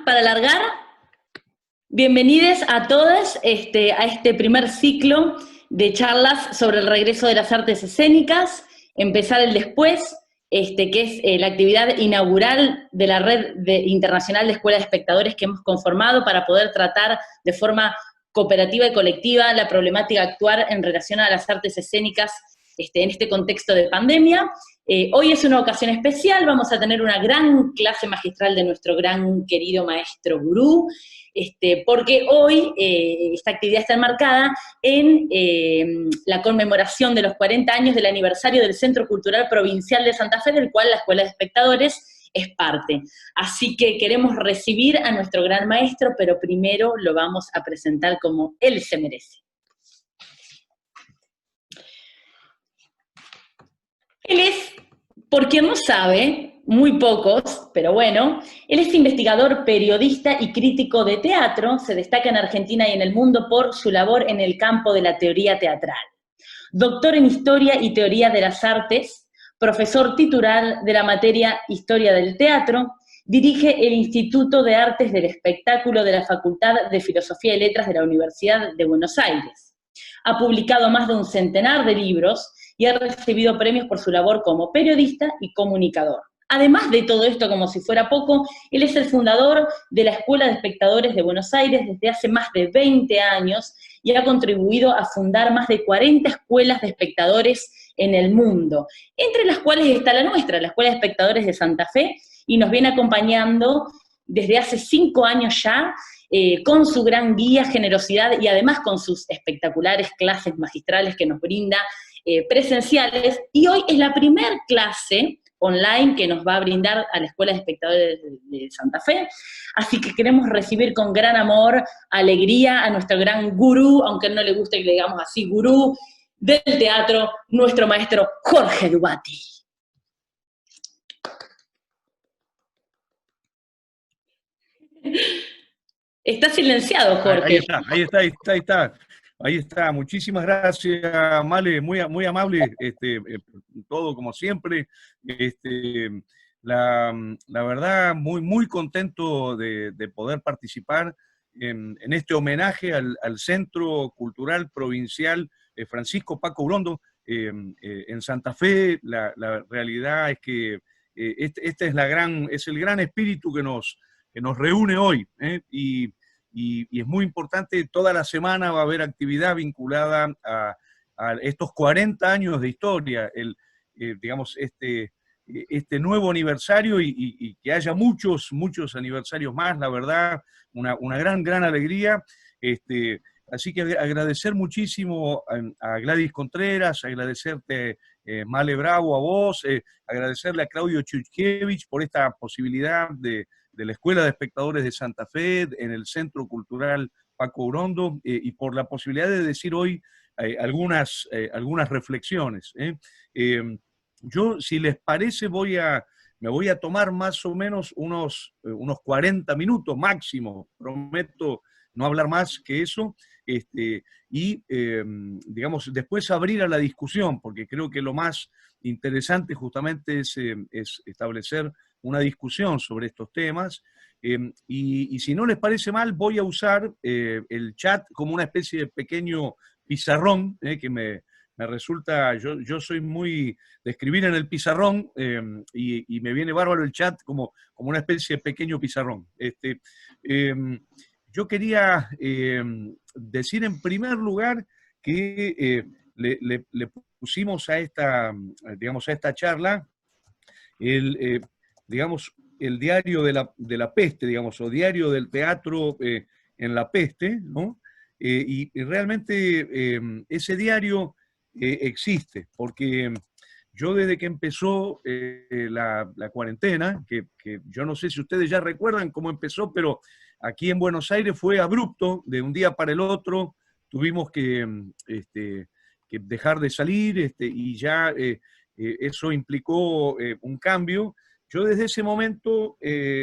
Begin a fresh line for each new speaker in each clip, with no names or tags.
para alargar. Bienvenidos a todos a este primer ciclo de charlas sobre el regreso de las artes escénicas, empezar el después, que es la actividad inaugural de la red internacional de escuelas de espectadores que hemos conformado para poder tratar de forma cooperativa y colectiva la problemática actual en relación a las artes escénicas en este contexto de pandemia. Hoy es una ocasión especial, vamos a tener una gran clase magistral de nuestro gran querido maestro gurú, porque hoy esta actividad está enmarcada en la conmemoración de los 40 años del aniversario del Centro Cultural Provincial de Santa Fe, del cual la Escuela de Espectadores es parte. Así que queremos recibir a nuestro gran maestro, pero primero lo vamos a presentar como él se merece. Él es, por quien no sabe, muy pocos, pero bueno, él es investigador, periodista y crítico de teatro, se destaca en Argentina y en el mundo por su labor en el campo de la teoría teatral. Doctor en Historia y Teoría de las Artes, profesor titular de la materia Historia del Teatro, dirige el Instituto de Artes del Espectáculo de la Facultad de Filosofía y Letras de la Universidad de Buenos Aires. Ha publicado más de un centenar de libros y ha recibido premios por su labor como periodista y comunicador. Además de todo esto, como si fuera poco, él es el fundador de la Escuela de Espectadores de Buenos Aires desde hace más de 20 años y ha contribuido a fundar más de 40 escuelas de espectadores en el mundo, entre las cuales está la nuestra, la Escuela de Espectadores de Santa Fe, y nos viene acompañando desde hace 5 años ya, con su gran guía, generosidad y además con sus espectaculares clases magistrales que nos brinda presenciales, y hoy es la primer clase online que nos va a brindar a la Escuela de Espectadores de Santa Fe, así que queremos recibir con gran amor, alegría a nuestro gran gurú, aunque no le guste que le digamos así, gurú del teatro, nuestro maestro Jorge Dubati. Está silenciado, Jorge.
Ahí está. Muchísimas gracias, Male, muy amable, todo como siempre. La verdad, muy contento de poder participar en este homenaje al Centro Cultural Provincial Francisco Paco Urondo en Santa Fe. La realidad es que este es el gran espíritu que nos reúne hoy, y es muy importante. Toda la semana va a haber actividad vinculada a estos 40 años de historia, digamos, este nuevo aniversario, y que haya muchos aniversarios más, la verdad, una gran alegría. Así que agradecer muchísimo a Gladys Contreras, agradecerte, Male Bravo, a vos, agradecerle a Claudio Chuchkiewicz por esta posibilidad de la Escuela de Espectadores de Santa Fe, en el Centro Cultural Paco Urondo, y por la posibilidad de decir hoy algunas reflexiones. Yo, si les parece, me voy a tomar más o menos unos 40 minutos máximo, prometo no hablar más que eso, y digamos, después abrir a la discusión, porque creo que lo más interesante justamente es establecer una discusión sobre estos temas, y si no les parece mal, voy a usar el chat como una especie de pequeño pizarrón, que me resulta, yo soy muy de escribir en el pizarrón, y me viene bárbaro el chat como una especie de pequeño pizarrón. Yo quería decir en primer lugar que le pusimos a esta charla digamos, el diario de la peste, digamos, o diario del teatro en la peste, ¿no? Y realmente ese diario existe, porque yo, desde que empezó la cuarentena, que yo no sé si ustedes ya recuerdan cómo empezó, pero aquí en Buenos Aires fue abrupto, de un día para el otro tuvimos que dejar de salir, y ya eso implicó un cambio. Yo desde ese momento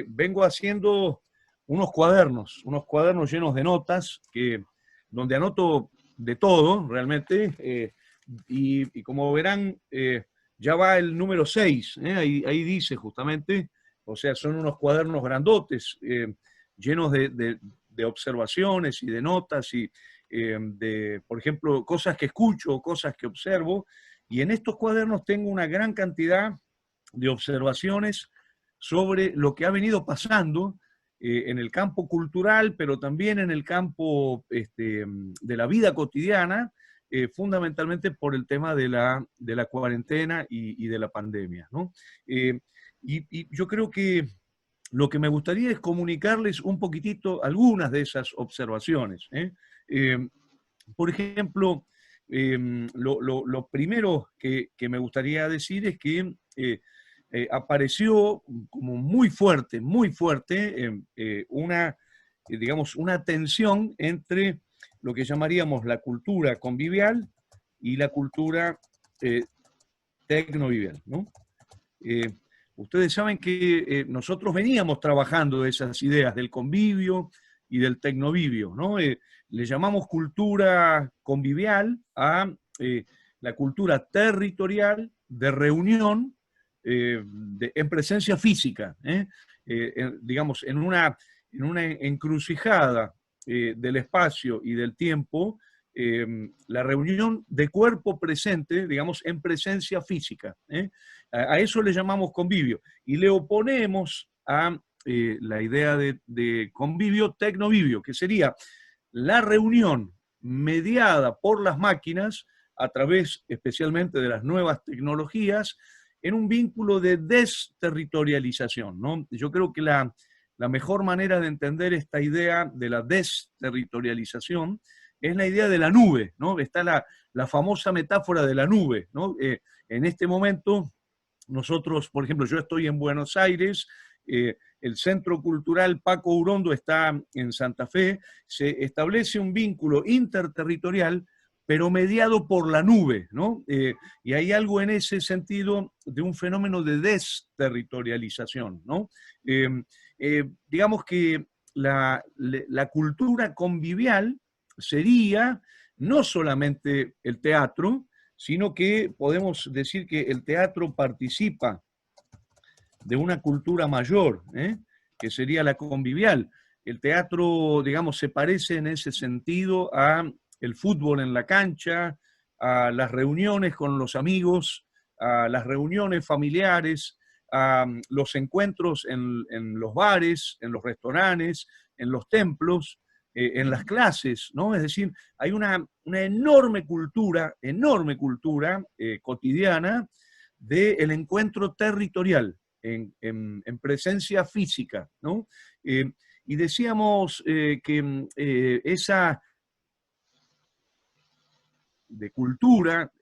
vengo haciendo unos cuadernos llenos de notas, donde anoto de todo, realmente, y como verán, ya va el número 6, ahí dice justamente, o sea, son unos cuadernos grandotes. llenos de observaciones y de notas y por ejemplo, cosas que escucho, cosas que observo, y en estos cuadernos tengo una gran cantidad de observaciones sobre lo que ha venido pasando en el campo cultural, pero también en el campo de la vida cotidiana, fundamentalmente por el tema de la cuarentena y de la pandemia, ¿no? Y yo creo que lo que me gustaría es comunicarles un poquitito algunas de esas observaciones. Eh, por ejemplo, lo primero que me gustaría decir es que apareció como muy fuerte, digamos, una tensión entre lo que llamaríamos la cultura convivial y la cultura tecnovivial, ¿no? Eh, Ustedes saben que nosotros veníamos trabajando esas ideas del convivio y del tecnovivio, ¿no? Le llamamos cultura convivial a la cultura territorial de reunión en presencia física, digamos, en una encrucijada del espacio y del tiempo, la reunión de cuerpo presente, digamos, en presencia física. A eso le llamamos convivio. Y le oponemos a la idea de convivio tecnovivio, que sería la reunión mediada por las máquinas a través especialmente de las nuevas tecnologías en un vínculo de desterritorialización, ¿no? Yo creo que la mejor manera de entender esta idea de la desterritorialización es la idea de la nube, ¿no? Está la famosa metáfora de la nube, ¿no? En este momento, nosotros, por ejemplo, yo estoy en Buenos Aires, el Centro Cultural Paco Urondo está en Santa Fe, se establece un vínculo interterritorial, pero mediado por la nube, ¿no? Y hay algo en ese sentido de un fenómeno de desterritorialización, ¿no? Digamos que la cultura convivial sería no solamente el teatro, sino que podemos decir que el teatro participa de una cultura mayor, que sería la convivial. El teatro, digamos, se parece en ese sentido a el fútbol en la cancha, a las reuniones con los amigos, a las reuniones familiares, a los encuentros en los bares, en los restaurantes, en los templos, en las clases, ¿no? Es decir, hay una enorme cultura cotidiana del encuentro territorial en presencia física, ¿no? Y decíamos que esa de cultura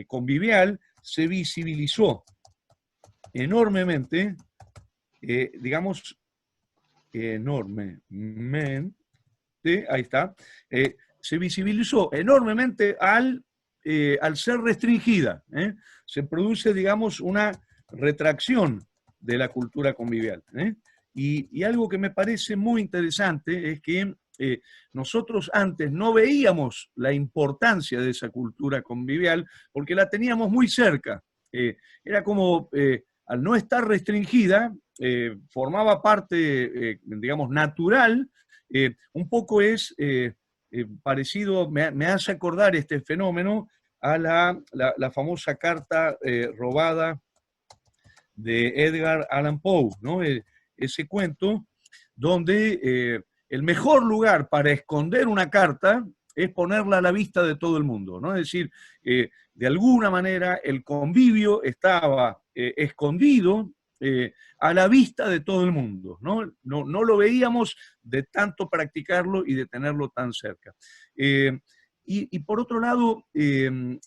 convivial se visibilizó enormemente, digamos, enormemente, ahí está, se visibilizó enormemente al ser restringida. Se produce, digamos, una retracción de la cultura convivial. Y algo que me parece muy interesante es que nosotros antes no veíamos la importancia de esa cultura convivial porque la teníamos muy cerca. Era como, al no estar restringida, formaba parte, digamos, natural. Un poco es parecido, me hace acordar este fenómeno a la famosa carta robada de Edgar Allan Poe, ¿no? Ese cuento donde el mejor lugar para esconder una carta es ponerla a la vista de todo el mundo, ¿no? Es decir, de alguna manera el convivio estaba escondido a la vista de todo el mundo, ¿no? No lo veíamos de tanto practicarlo y de tenerlo tan cerca. Y por otro lado,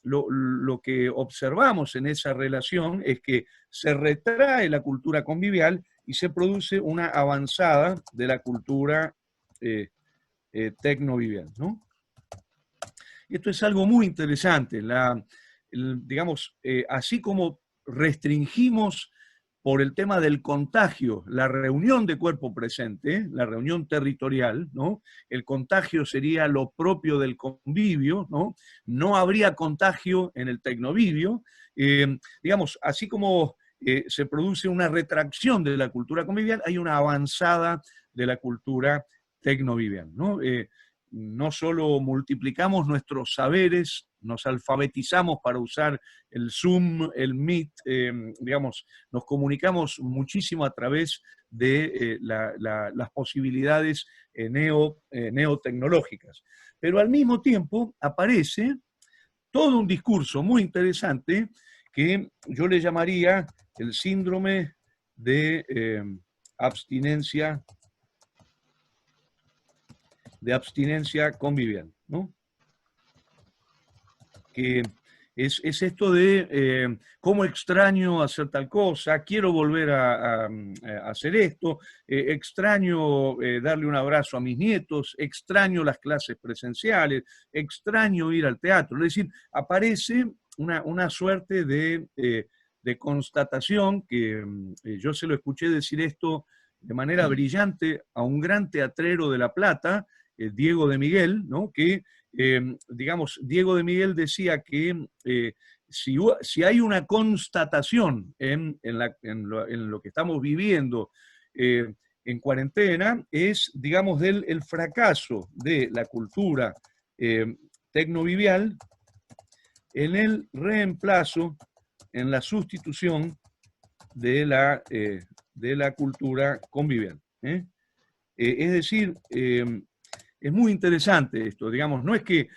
lo que observamos en esa relación es que se retrae la cultura convivial y se produce una avanzada de la cultura tecnovivial, ¿no? Esto es algo muy interesante. Digamos, así como restringimos por el tema del contagio, la reunión de cuerpo presente, la reunión territorial, ¿no? El contagio sería lo propio del convivio, ¿no? No habría contagio en el tecnovivio. Digamos, así como se produce una retracción de la cultura convivial, hay una avanzada de la cultura tecnovivial, ¿no? No solo multiplicamos nuestros saberes, nos alfabetizamos para usar el Zoom, el Meet, digamos, nos comunicamos muchísimo a través de las posibilidades neotecnológicas. Pero al mismo tiempo aparece todo un discurso muy interesante que yo le llamaría el síndrome de abstinencia convivial, ¿no? Que es esto de cómo extraño hacer tal cosa, quiero volver a hacer esto, extraño darle un abrazo a mis nietos, extraño las clases presenciales, extraño ir al teatro. Es decir, aparece una suerte de constatación que yo se lo escuché decir esto de manera brillante a un gran teatrero de La Plata, Diego de Miguel, ¿no? Que digamos, Diego de Miguel decía que si hay una constatación en lo que estamos viviendo en cuarentena, es, digamos, el fracaso de la cultura tecnovivial en el reemplazo, en la sustitución de la cultura convivial. Es decir, es muy interesante esto, digamos, no es que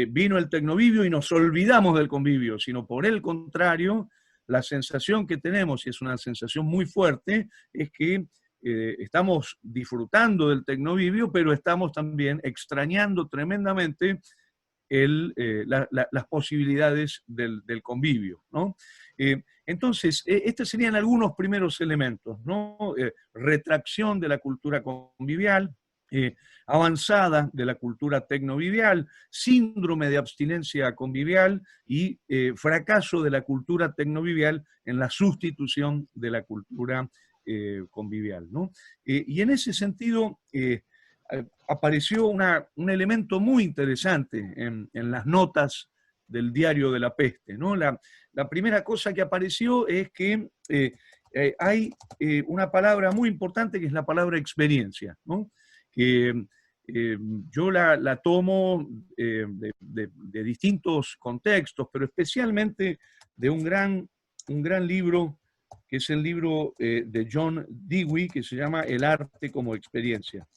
vino el tecnovivio y nos olvidamos del convivio, sino por el contrario, la sensación que tenemos, y es una sensación muy fuerte, es que estamos disfrutando del tecnovivio, pero estamos también extrañando tremendamente las posibilidades del convivio, ¿no? Entonces, estos serían algunos primeros elementos, ¿no? Retracción de la cultura convivial, avanzada de la cultura tecnovivial, síndrome de abstinencia convivial y fracaso de la cultura tecnovivial en la sustitución de la cultura convivial, ¿no? Y en ese sentido apareció un elemento muy interesante en las notas del Diario de la Peste, ¿no? La primera cosa que apareció es que hay una palabra muy importante que es la palabra experiencia, ¿no? Que yo la tomo de distintos contextos, pero especialmente de un gran libro, que es el libro de John Dewey, que se llama El arte como experiencia.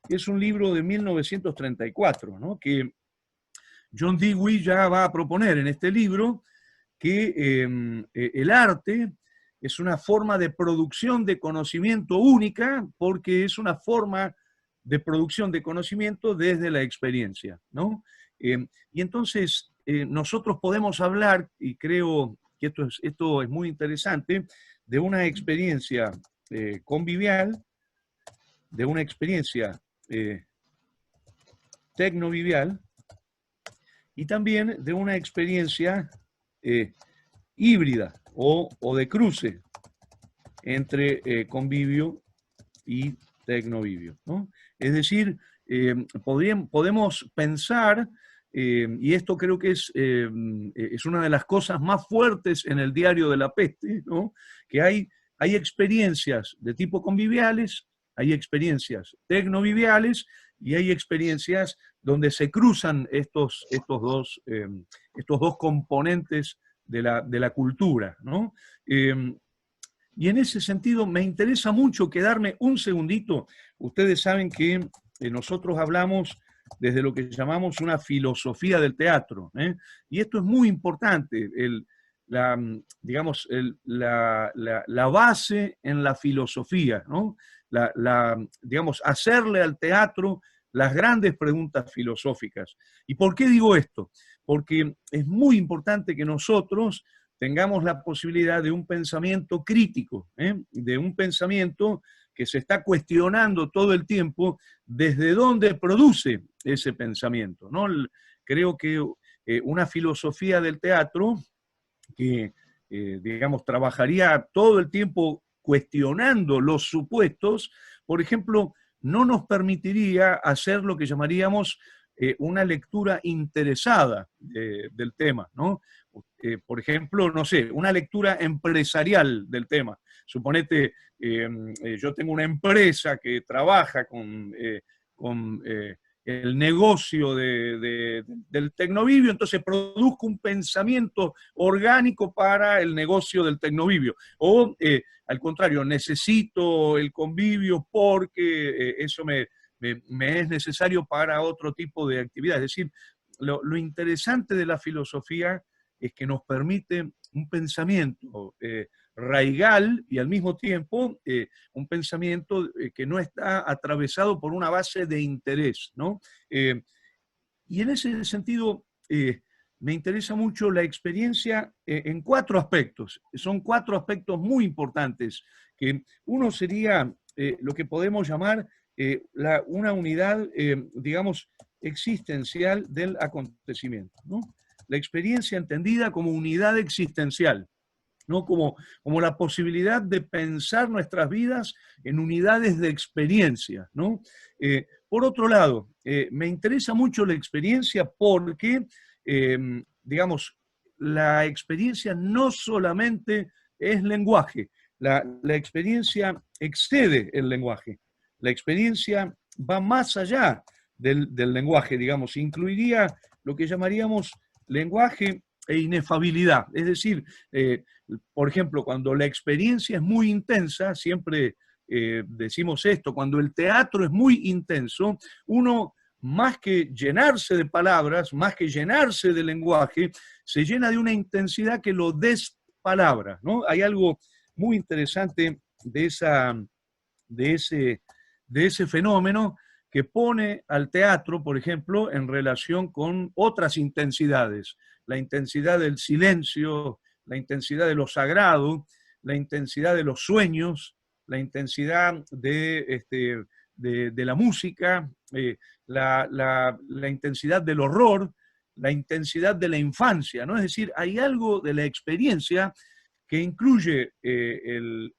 Es un libro de 1934, ¿no? Que John Dewey ya va a proponer en este libro que el arte es una forma de producción de conocimiento única porque es una forma de producción de conocimiento desde la experiencia, ¿no? Y entonces nosotros podemos hablar, y creo que esto es muy interesante, de una experiencia convivial, de una experiencia tecnovivial y también de una experiencia híbrida o de cruce entre convivio y tecnovivio, ¿no? Es decir, podemos pensar, y esto creo que es una de las cosas más fuertes en el Diario de la Peste, ¿no? Que hay experiencias de tipo conviviales, hay experiencias tecnoviviales y hay experiencias donde se cruzan estos dos componentes de la cultura, ¿no? Y en ese sentido me interesa mucho quedarme un segundito. Ustedes saben que nosotros hablamos desde lo que llamamos una filosofía del teatro, ¿eh? Y esto es muy importante, digamos, la base en la filosofía, ¿no? Digamos, hacerle al teatro las grandes preguntas filosóficas. ¿Y por qué digo esto? Porque es muy importante que nosotros tengamos la posibilidad de un pensamiento crítico, de un pensamiento que se está cuestionando todo el tiempo desde dónde produce ese pensamiento, ¿no? Creo que una filosofía del teatro que, digamos, trabajaría todo el tiempo cuestionando los supuestos, por ejemplo, no nos permitiría hacer lo que llamaríamos una lectura interesada del tema, ¿no? Por ejemplo, no sé, una lectura empresarial del tema. suponete, yo tengo una empresa que trabaja con el negocio del tecnovivio, entonces produzco un pensamiento orgánico para el negocio del tecnovivio. O, al contrario, necesito el convivio porque eso me es necesario para otro tipo de actividad. Es decir, lo interesante de la filosofía es que nos permite un pensamiento raigal y al mismo tiempo un pensamiento que no está atravesado por una base de interés, ¿no? Y en ese sentido me interesa mucho la experiencia en 4 aspectos. Son 4 aspectos muy importantes, que uno sería lo que podemos llamar una unidad, digamos, existencial del acontecimiento, ¿no? La experiencia entendida como unidad existencial, ¿no? Como la posibilidad de pensar nuestras vidas en unidades de experiencia, ¿no? Por otro lado, me interesa mucho la experiencia porque, digamos, la experiencia no solamente es lenguaje, la experiencia excede el lenguaje. La experiencia va más allá del lenguaje, digamos, incluiría lo que llamaríamos lenguaje e inefabilidad. Es decir, por ejemplo, cuando la experiencia es muy intensa, siempre decimos esto, cuando el teatro es muy intenso, uno más que llenarse de palabras, más que llenarse de lenguaje, se llena de una intensidad que lo despalabra, ¿no? Hay algo muy interesante de ese fenómeno que pone al teatro, por ejemplo, en relación con otras intensidades. La intensidad del silencio, la intensidad de lo sagrado, la intensidad de los sueños, la intensidad de la música, la intensidad del horror, la intensidad de la infancia, ¿no? Es decir, hay algo de la experiencia que incluye el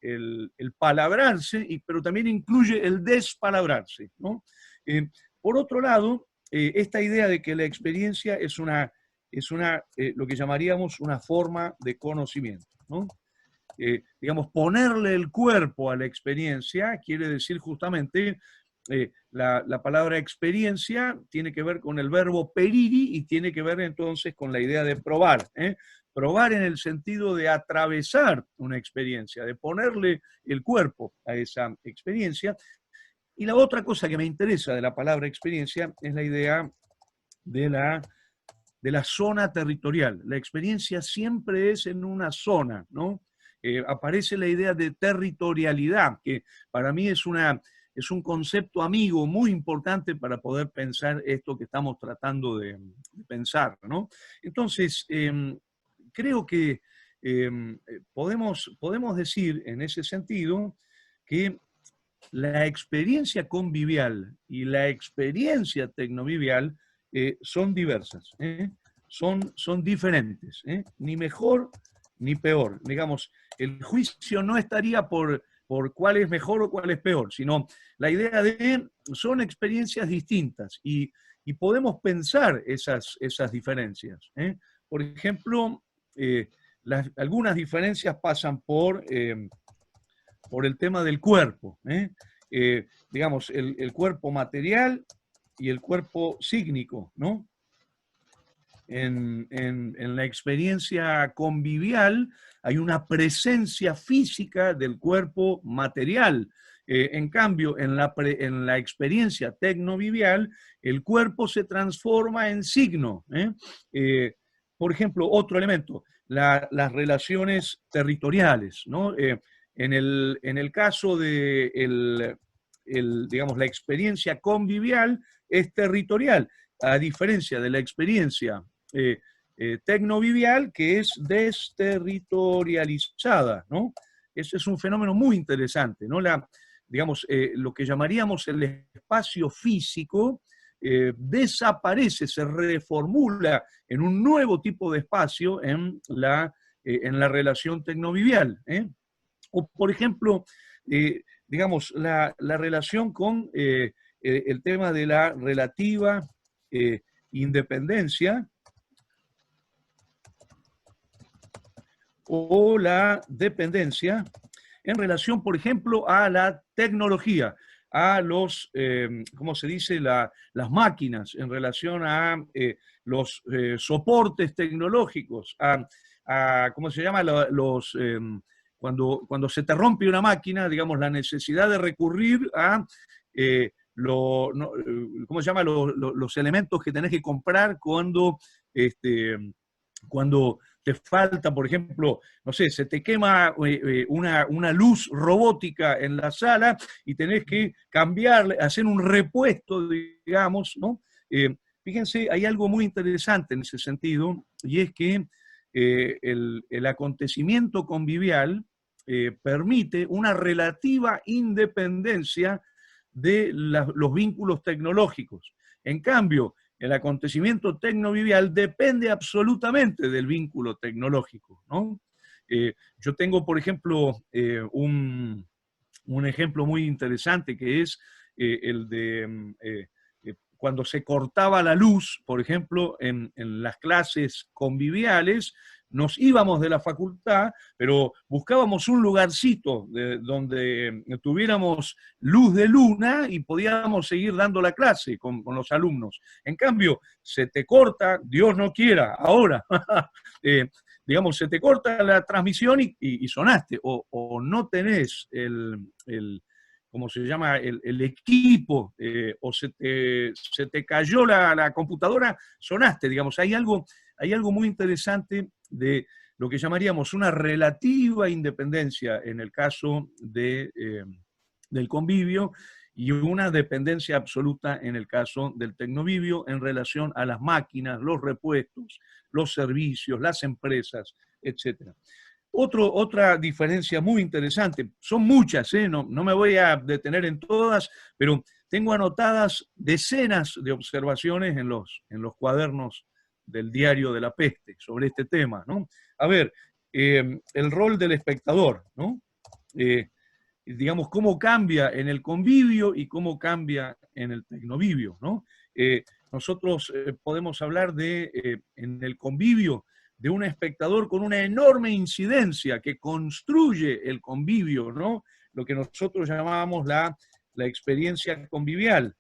palabrarse, pero también incluye el despalabrarse, ¿no? Por otro lado, esta idea de que la experiencia es lo que llamaríamos una forma de conocimiento, ¿no? Digamos, ponerle el cuerpo a la experiencia quiere decir justamente, la palabra experiencia tiene que ver con el verbo periri y tiene que ver entonces con la idea de probar, ¿eh? Probar en el sentido de atravesar una experiencia, de ponerle el cuerpo a esa experiencia. Y la otra cosa que me interesa de la palabra experiencia es la idea de la zona territorial. La experiencia siempre es en una zona, ¿no? Aparece la idea de territorialidad, que para mí es un concepto amigo muy importante para poder pensar esto que estamos tratando de pensar, ¿no? Entonces, creo que podemos decir en ese sentido que la experiencia convivial y la experiencia tecnovivial son diversas, son diferentes, ni mejor ni peor. Digamos, el juicio no estaría por cuál es mejor o cuál es peor, sino la idea de son experiencias distintas y podemos pensar esas diferencias. Por ejemplo, algunas diferencias pasan por el tema del cuerpo, digamos, el cuerpo material y el cuerpo psíquico, ¿no? En la experiencia convivial hay una presencia física del cuerpo material. En cambio, en la experiencia tecnovivial, el cuerpo se transforma en signo. Por ejemplo, otro elemento, las relaciones territoriales, ¿no? En el caso de digamos, la experiencia convivial es territorial, a diferencia de la experiencia tecnovivial, que es desterritorializada, ¿no? Ese es un fenómeno muy interesante, ¿no? Digamos, lo que llamaríamos el espacio físico desaparece, se reformula en un nuevo tipo de espacio en la relación tecnovivial, ¿eh? O, por ejemplo, digamos, la relación con el tema de la relativa independencia o la dependencia en relación, por ejemplo, a la tecnología, a los, ¿cómo se dice?, las máquinas, en relación a los soportes tecnológicos, ¿cómo se llama?, cuando se te rompe una máquina, digamos, la necesidad de recurrir a ¿cómo se llama?, los elementos que tenés que comprar cuando te falta, por ejemplo, no sé, se te quema una luz robótica en la sala y tenés que cambiarle, hacer un repuesto, digamos, ¿no? Fíjense, hay algo muy interesante en ese sentido, y es que el acontecimiento convivial permite una relativa independencia de los vínculos tecnológicos. En cambio, el acontecimiento tecnovivial depende absolutamente del vínculo tecnológico, ¿no? Yo tengo, por ejemplo, un ejemplo muy interesante que es el de cuando se cortaba la luz, por ejemplo, en las clases conviviales, nos íbamos de la facultad, pero buscábamos un lugarcito donde tuviéramos luz de luna y podíamos seguir dando la clase con los alumnos. En cambio, se te corta, Dios no quiera, ahora, digamos, se te corta la transmisión y sonaste, o no tenés ¿cómo se llama?, el equipo, o se te cayó la computadora, sonaste, digamos. Hay algo muy interesante de lo que llamaríamos una relativa independencia en el caso del convivio y una dependencia absoluta en el caso del tecnovivio en relación a las máquinas, los repuestos, los servicios, las empresas, etc. Otra diferencia muy interesante, son muchas, no me voy a detener en todas, pero tengo anotadas decenas de observaciones en los cuadernos del diario de la peste sobre este tema, ¿no? A ver, el rol del espectador, ¿no? Digamos, cómo cambia en el convivio y cómo cambia en el tecnovivio, ¿no? Nosotros podemos hablar en el convivio, de un espectador con una enorme incidencia que construye el convivio, ¿no? Lo que nosotros llamamos la experiencia convivial.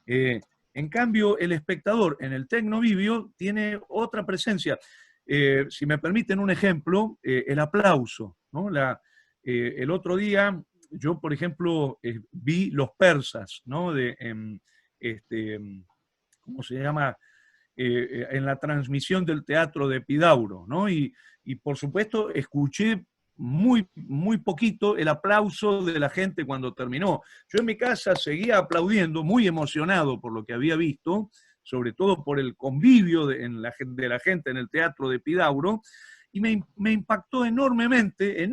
En cambio, el espectador en el tecnovivio tiene otra presencia. Si me permiten un ejemplo, el aplauso, ¿no? El otro día, yo, por ejemplo, vi Los Persas, ¿no? ¿Cómo se llama?, en la transmisión del teatro de Epidauro, ¿no? Y por supuesto escuché muy, muy poquito el aplauso de la gente cuando terminó. Yo en mi casa seguía aplaudiendo, muy emocionado por lo que había visto, sobre todo por el convivio de la gente en el teatro de Epidauro, y me impactó enormemente,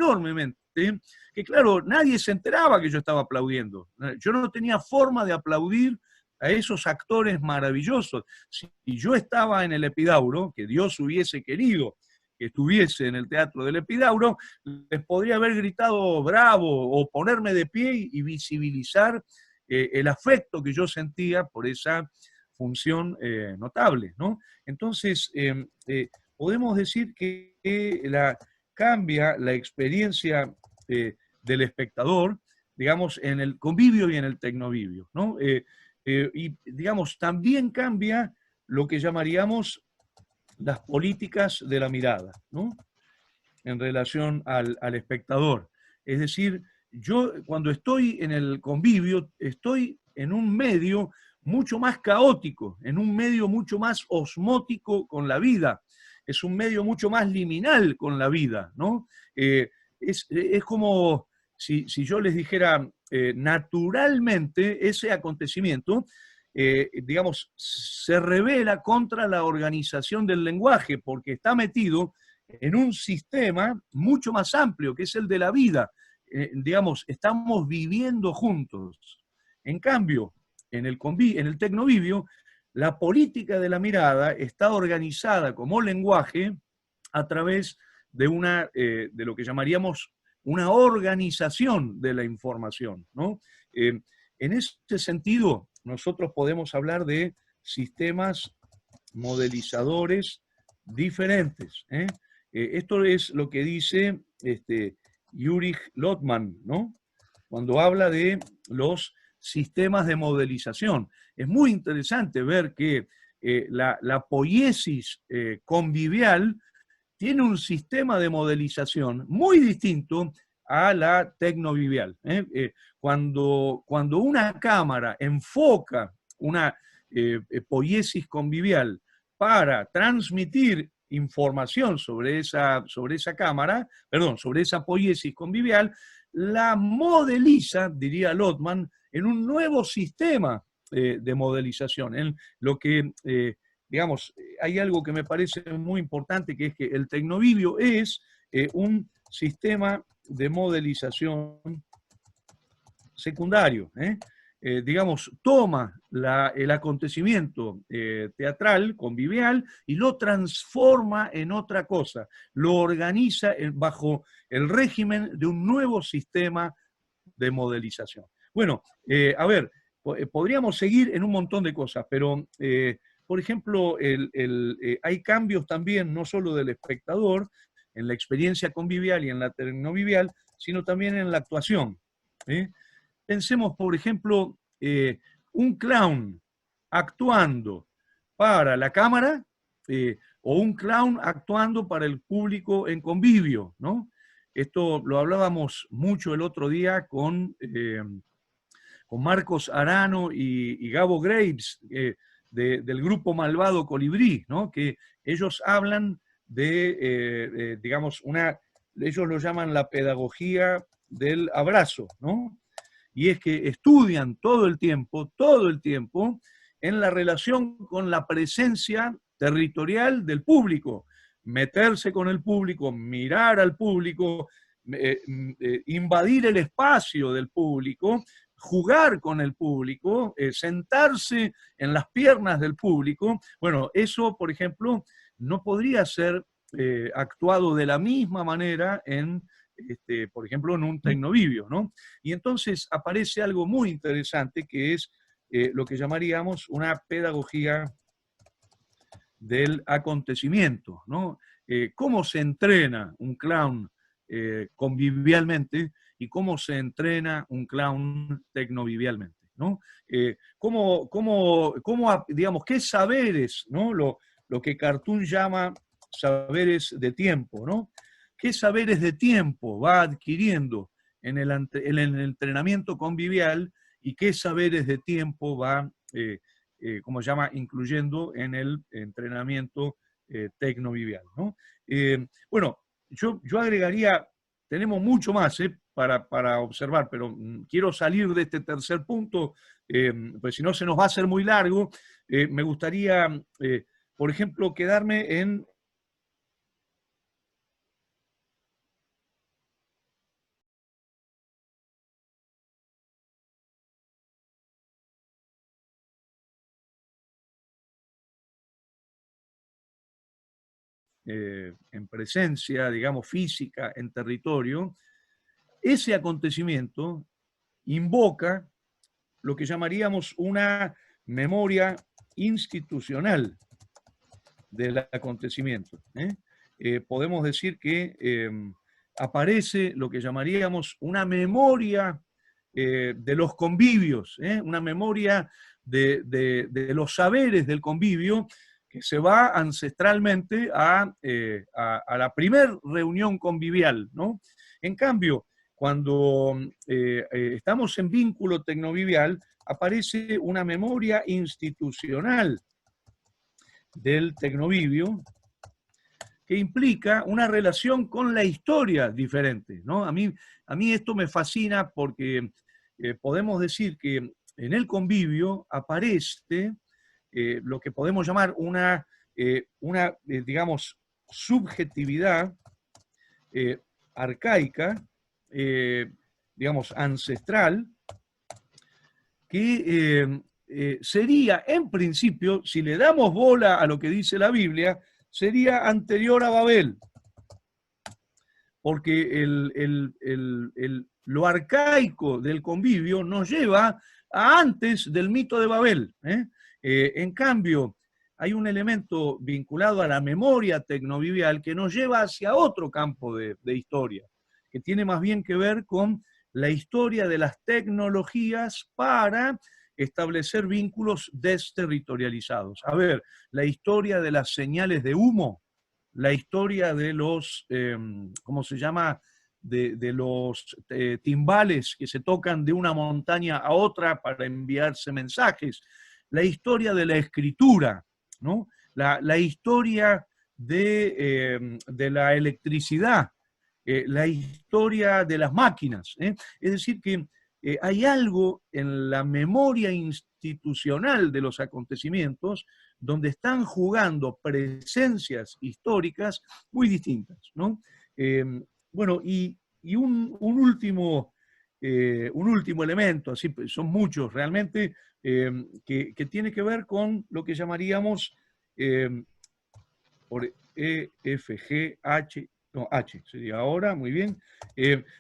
que claro, nadie se enteraba que yo estaba aplaudiendo. Yo no tenía forma de aplaudir a esos actores maravillosos. Si yo estaba en el Epidauro, que Dios hubiese querido que estuviese en el teatro del Epidauro, les podría haber gritado bravo o ponerme de pie y visibilizar el afecto que yo sentía por esa función notable, ¿no? Entonces, podemos decir que cambia la experiencia del espectador, digamos, en el convivio y en el tecnovivio, ¿no? Y, digamos, también cambia lo que llamaríamos las políticas de la mirada, ¿no? En relación al espectador. Es decir, yo cuando estoy en el convivio, estoy en un medio mucho más caótico, en un medio mucho más osmótico con la vida, es un medio mucho más liminal con la vida, ¿no? Es como si yo les dijera, naturalmente ese acontecimiento, digamos, se revela contra la organización del lenguaje, porque está metido en un sistema mucho más amplio, que es el de la vida. Digamos, estamos viviendo juntos. En cambio, en el tecnovivio, la política de la mirada está organizada como lenguaje a través de lo que llamaríamos una organización de la información, ¿no? En ese sentido, nosotros podemos hablar de sistemas modelizadores diferentes. Esto es lo que dice Ulrich Lotman, ¿no? Cuando habla de los sistemas de modelización. Es muy interesante ver que la poiesis convivial tiene un sistema de modelización muy distinto a la tecnovivial. Cuando una cámara enfoca una poiesis convivial para transmitir información sobre esa cámara, perdón, sobre esa poiesis convivial, la modeliza, diría Lotman, en un nuevo sistema de modelización, en lo que digamos, hay algo que me parece muy importante, que es que el tecnovivio es un sistema de modelización secundario. Digamos, toma el acontecimiento teatral, convivial, y lo transforma en otra cosa, lo organiza bajo el régimen de un nuevo sistema de modelización. Bueno, a ver, podríamos seguir en un montón de cosas, pero por ejemplo, hay cambios también, no solo del espectador, en la experiencia convivial y en la tecnovivial, sino también en la actuación. Pensemos, por ejemplo, un clown actuando para la cámara o un clown actuando para el público en convivio, ¿no? Esto lo hablábamos mucho el otro día con Marcos Arano y Gabo Graves, del grupo Malvado Colibrí, ¿no? Que ellos hablan de digamos, ellos lo llaman la pedagogía del abrazo, ¿no? Y es que estudian todo el tiempo, en la relación con la presencia territorial del público, meterse con el público, mirar al público, invadir el espacio del público, jugar con el público, sentarse en las piernas del público. Bueno, eso, por ejemplo, no podría ser actuado de la misma manera por ejemplo, en un tecnovivio, ¿no? Y entonces aparece algo muy interesante que es lo que llamaríamos una pedagogía del acontecimiento, ¿no? ¿Cómo se entrena un clown convivialmente y cómo se entrena un clown tecnovivialmente, ¿no? Digamos, qué saberes, ¿no? Lo que Cartoon llama saberes de tiempo, ¿no? ¿Qué saberes de tiempo va adquiriendo en el entrenamiento convivial y qué saberes de tiempo va, como se llama, incluyendo en el entrenamiento tecnovivial, ¿no? Bueno, yo agregaría, tenemos mucho más para observar, pero quiero salir de este tercer punto, pues si no se nos va a hacer muy largo. Me gustaría, por ejemplo, quedarme en en presencia, digamos, física, en territorio. Ese acontecimiento invoca lo que llamaríamos una memoria institucional del acontecimiento. Podemos decir que aparece lo que llamaríamos una memoria de los convivios, una memoria de los saberes del convivio, que se va ancestralmente a la primer reunión convivial, ¿no? En cambio, cuando estamos en vínculo tecnovivial, aparece una memoria institucional del tecnovivio que implica una relación con la historia diferente, ¿no? A mí esto me fascina porque podemos decir que en el convivio aparece lo que podemos llamar una digamos, subjetividad arcaica, digamos, ancestral, que sería, en principio, si le damos bola a lo que dice la Biblia, sería anterior a Babel. Porque lo arcaico del convivio nos lleva a antes del mito de Babel. En cambio, hay un elemento vinculado a la memoria tecnovivial que nos lleva hacia otro campo de historia. que tiene más bien que ver con la historia de las tecnologías para establecer vínculos desterritorializados. A ver, la historia de las señales de humo, la historia de los, ¿cómo se llama?, de los timbales que se tocan de una montaña a otra para enviarse mensajes, la historia de la escritura, ¿no? La historia de la electricidad, la historia de las máquinas. Es decir, que hay algo en la memoria institucional de los acontecimientos donde están jugando presencias históricas muy distintas, ¿no? Bueno, y un último elemento, así son muchos realmente, que tiene que ver con lo que llamaríamos por E, F, G, H, no, H sería ahora, muy bien.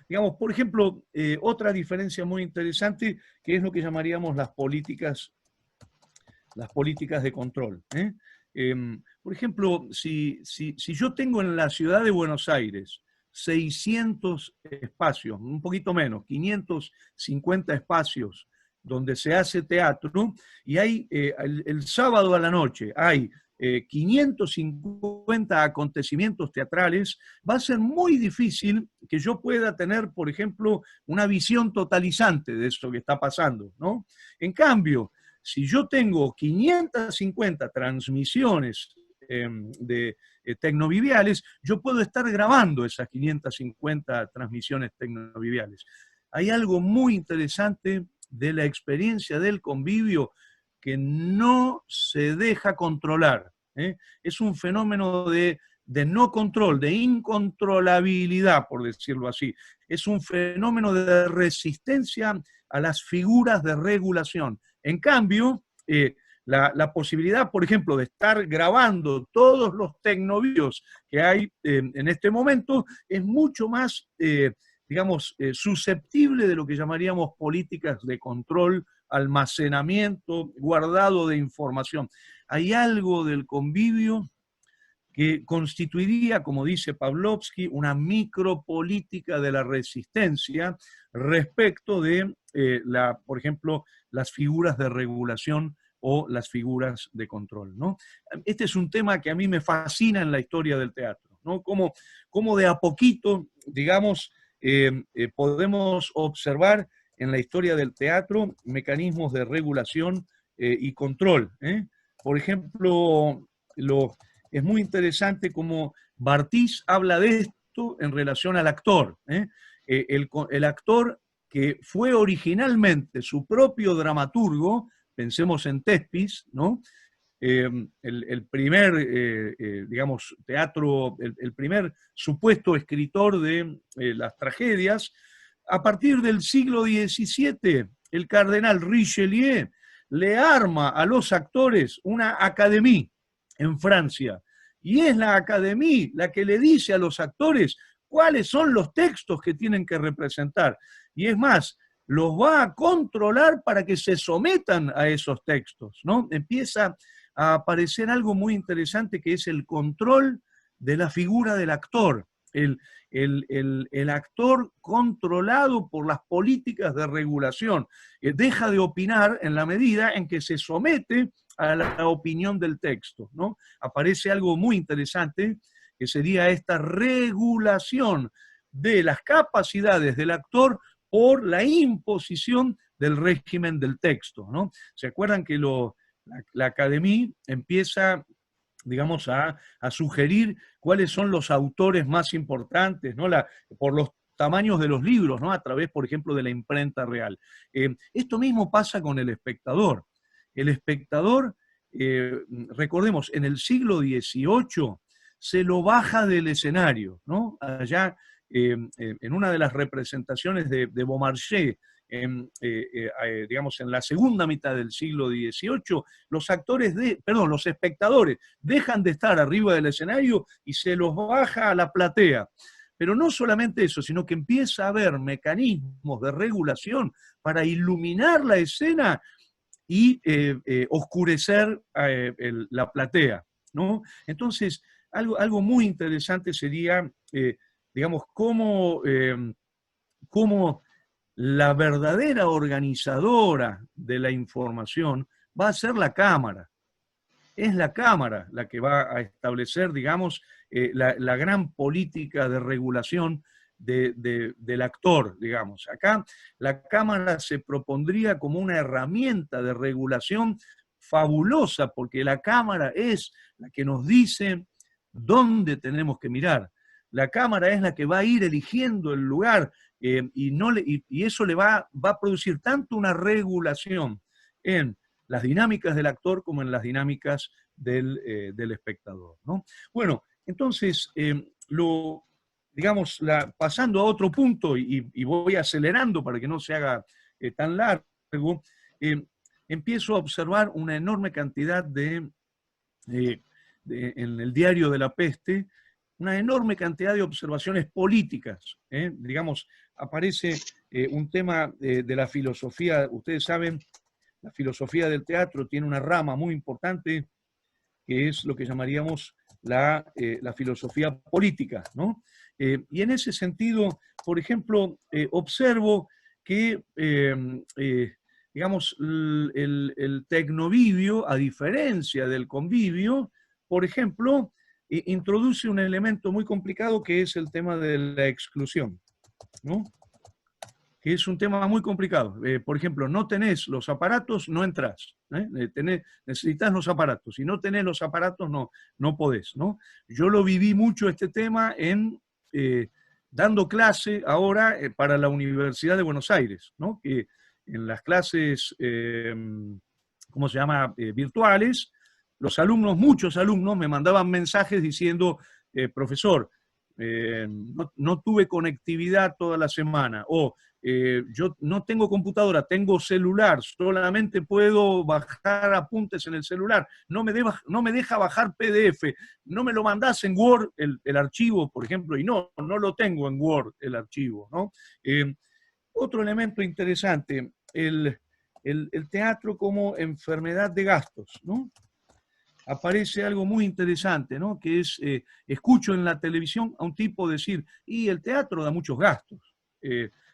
Digamos, por ejemplo, otra diferencia muy interesante, que es lo que llamaríamos las políticas de control. Por ejemplo, si yo tengo en la ciudad de Buenos Aires 600 espacios, un poquito menos, 550 espacios donde se hace teatro, y hay el sábado a la noche hay 550 acontecimientos teatrales, va a ser muy difícil que yo pueda tener, por ejemplo, una visión totalizante de esto que está pasando, ¿no? En cambio, si yo tengo 550 transmisiones de tecnoviviales, yo puedo estar grabando esas 550 transmisiones tecnoviviales. Hay algo muy interesante de la experiencia del convivio que no se deja controlar. Es un fenómeno de no control, de incontrolabilidad, por decirlo así. Es un fenómeno de resistencia a las figuras de regulación. En cambio, la posibilidad, por ejemplo, de estar grabando todos los tecnovídeos que hay en este momento es mucho más, digamos, susceptible de lo que llamaríamos políticas de control, almacenamiento, guardado de información. Hay algo del convivio que constituiría, como dice Pavlovsky, una micropolítica de la resistencia respecto de, por ejemplo, las figuras de regulación o las figuras de control, ¿no? Este es un tema que a mí me fascina en la historia del teatro, ¿no? Cómo de a poquito, digamos, podemos observar en la historia del teatro mecanismos de regulación y control. Por ejemplo, es muy interesante cómo Barthes habla de esto en relación al actor. El actor que fue originalmente su propio dramaturgo, pensemos en Thespis, ¿no? El primer, digamos, teatro, el primer supuesto escritor de las tragedias. A partir del siglo XVII, el cardenal Richelieu le arma a los actores una academia en Francia, y es la academia la que le dice a los actores cuáles son los textos que tienen que representar. Y es más, los va a controlar para que se sometan a esos textos, ¿no? Empieza a aparecer algo muy interesante que es el control de la figura del actor, el actor controlado por las políticas de regulación. Deja de opinar en la medida en que se somete a la opinión del texto, ¿no? Aparece algo muy interesante que sería esta regulación de las capacidades del actor por la imposición del régimen del texto, ¿no? ¿Se acuerdan que la academia empieza, digamos, a sugerir cuáles son los autores más importantes, ¿no? Por los tamaños de los libros, ¿no? A través, por ejemplo, de la imprenta real. Esto mismo pasa con el espectador. El espectador, recordemos, en el siglo XVIII se lo baja del escenario, ¿no? Allá, en una de las representaciones de Beaumarchais, digamos, en la segunda mitad del siglo XVIII, los espectadores dejan de estar arriba del escenario y se los baja a la platea. Pero no solamente eso, sino que empieza a haber mecanismos de regulación para iluminar la escena y oscurecer la platea, ¿no? Entonces, algo muy interesante sería, digamos, cómo la verdadera organizadora de la información va a ser la Cámara. Es la Cámara la que va a establecer, digamos, la gran política de regulación del actor, digamos. Acá la Cámara se propondría como una herramienta de regulación fabulosa, porque la Cámara es la que nos dice dónde tenemos que mirar. La Cámara es la que va a ir eligiendo el lugar y eso le va a producir tanto una regulación en las dinámicas del actor como en las dinámicas del espectador, ¿no? Bueno, entonces, digamos, pasando a otro punto y voy acelerando para que no se haga tan largo, empiezo a observar una enorme cantidad en el diario de la peste, una enorme cantidad de observaciones políticas. Digamos, aparece un tema de la filosofía. Ustedes saben, la filosofía del teatro tiene una rama muy importante que es lo que llamaríamos la filosofía política, ¿no? Y en ese sentido, por ejemplo, observo que, digamos, el tecnovivio, a diferencia del convivio, por ejemplo, introduce un elemento muy complicado que es el tema de la exclusión, ¿no? Que es un tema muy complicado. Por ejemplo, no tenés los aparatos, no entrás. Necesitas los aparatos. Si no tenés los aparatos, no podés, ¿no? Yo lo viví mucho este tema dando clase ahora para la Universidad de Buenos Aires, ¿no? Que en las clases, ¿cómo se llama?, virtuales, los alumnos, muchos alumnos, me mandaban mensajes diciendo, profesor, no tuve conectividad toda la semana, o yo no tengo computadora, tengo celular, solamente puedo bajar apuntes en el celular, no me deja bajar PDF, no me lo mandás en Word el archivo, por ejemplo, y no lo tengo en Word el archivo, ¿no? Otro elemento interesante, el teatro como enfermedad de gastos, ¿no? Aparece algo muy interesante, ¿no? Que es, escucho en la televisión a un tipo decir, y el teatro da muchos gastos.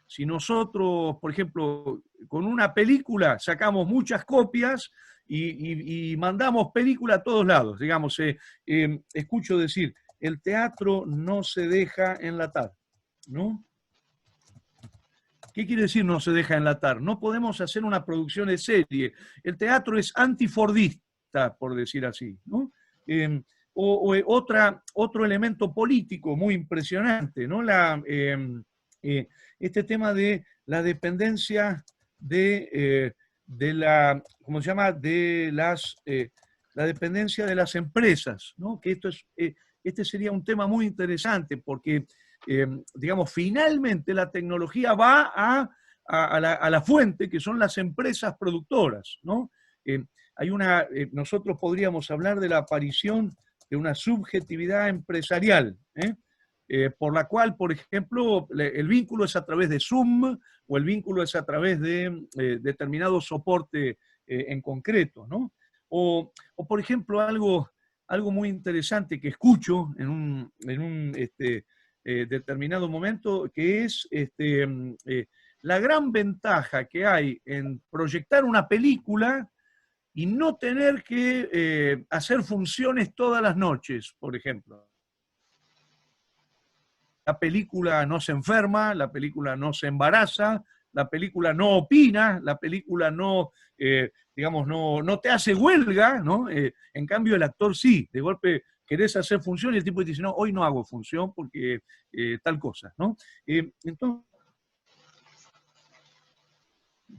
Si nosotros, por ejemplo, con una película sacamos muchas copias y mandamos película a todos lados, digamos, escucho decir, el teatro no se deja enlatar, ¿no? ¿Qué quiere decir no se deja enlatar? No podemos hacer una producción de serie. El teatro es antifordista, por decir así, ¿no? Otro elemento político muy impresionante, ¿no? Este tema de la dependencia ¿cómo se llama? La dependencia de las empresas, ¿no? Que este sería un tema muy interesante porque, digamos, finalmente la tecnología va a la fuente, que son las empresas productoras, ¿no? Nosotros podríamos hablar de la aparición de una subjetividad empresarial, por la cual, por ejemplo, el vínculo es a través de Zoom o el vínculo es a través de determinado soporte en concreto, ¿no? Por ejemplo, algo muy interesante que escucho en un determinado momento, que es la gran ventaja que hay en proyectar una película y no tener que hacer funciones todas las noches, por ejemplo. La película no se enferma, la película no se embaraza, la película no opina, la película digamos, no te hace huelga, ¿no? En cambio el actor sí, de golpe querés hacer función y el tipo te dice, no, hoy no hago función porque tal cosa, ¿no? Entonces,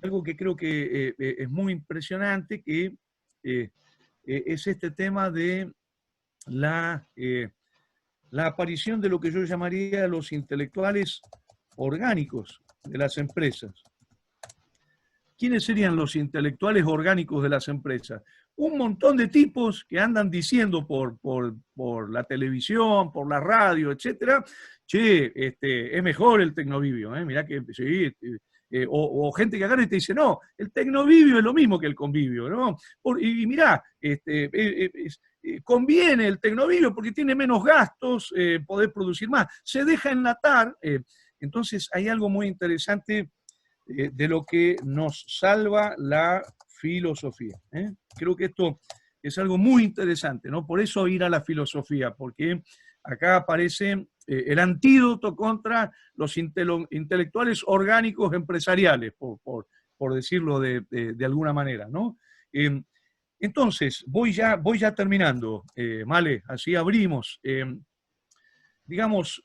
algo que creo que es muy impresionante, que es este tema de la aparición de lo que yo llamaría los intelectuales orgánicos de las empresas. ¿Quiénes serían los intelectuales orgánicos de las empresas? Un montón de tipos que andan diciendo por la televisión, por la radio, etcétera, che, es mejor el tecnovivio, mirá que sí, o gente que agarra y te dice, no, el tecnovivio es lo mismo que el convivio, ¿no? Y mirá, conviene el tecnovivio porque tiene menos gastos, poder producir más, se deja enlatar. Entonces hay algo muy interesante de lo que nos salva la filosofía. Creo que esto es algo muy interesante, ¿no? Por eso ir a la filosofía, porque acá aparece el antídoto contra los intelectuales orgánicos empresariales, por decirlo de alguna manera, ¿no? Entonces, voy ya terminando, Male, así abrimos. Digamos,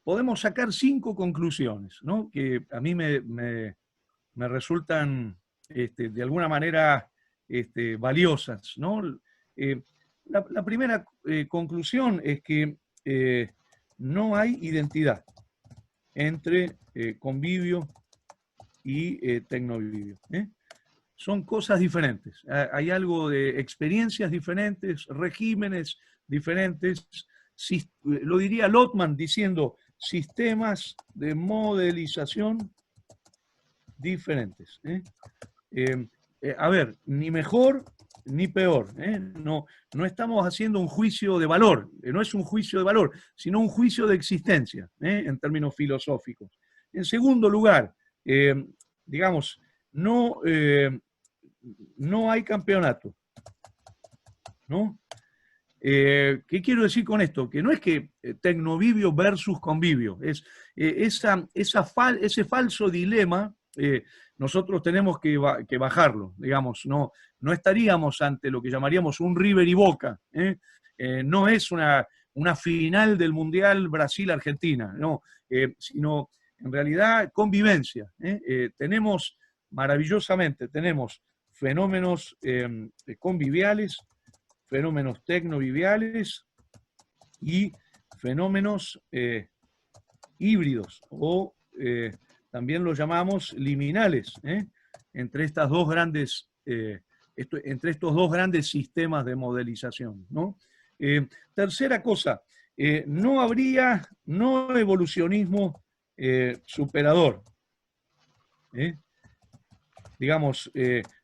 podemos sacar 5 conclusiones, ¿no? Que a mí me resultan de alguna manera valiosas, ¿no? La primera conclusión es que no hay identidad entre convivio y tecnovivio. Son cosas diferentes. Hay algo de experiencias diferentes, regímenes diferentes. Lo diría Lotman diciendo sistemas de modelización diferentes. A ver, ni mejor ni peor. No estamos haciendo un juicio de valor. No es un juicio de valor, sino un juicio de existencia, en términos filosóficos. En segundo lugar, digamos, no hay campeonato, ¿no? ¿Qué quiero decir con esto? Que no es que tecnovivio versus convivio, es ese falso dilema, nosotros tenemos que bajarlo, digamos, no estaríamos ante lo que llamaríamos un River y Boca, no es una final del Mundial Brasil-Argentina, no, sino en realidad convivencia. Maravillosamente, tenemos fenómenos conviviales, fenómenos tecnoviviales y fenómenos híbridos, o también los llamamos liminales, entre estos dos grandes sistemas de modelización, ¿no? Tercera cosa, no evolucionismo superador. Digamos,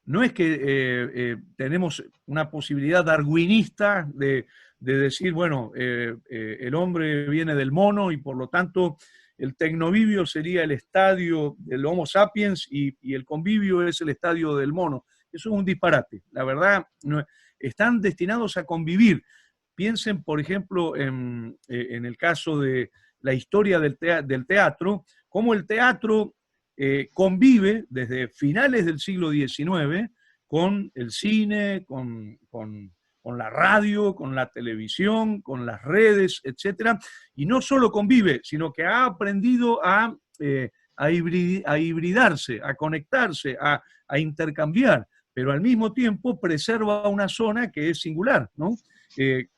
no es que tenemos una posibilidad darwinista de decir, bueno, el hombre viene del mono y por lo tanto el tecnovivio sería el estadio del Homo sapiens y el convivio es el estadio del mono. Eso es un disparate. La verdad, están destinados a convivir. Piensen, por ejemplo, en el caso de la historia del teatro, cómo el teatro convive desde finales del siglo XIX con el cine, con la radio, con la televisión, con las redes, etc. Y no solo convive, sino que ha aprendido a hibridarse, a conectarse, a intercambiar, pero al mismo tiempo preserva una zona que es singular, ¿no? Que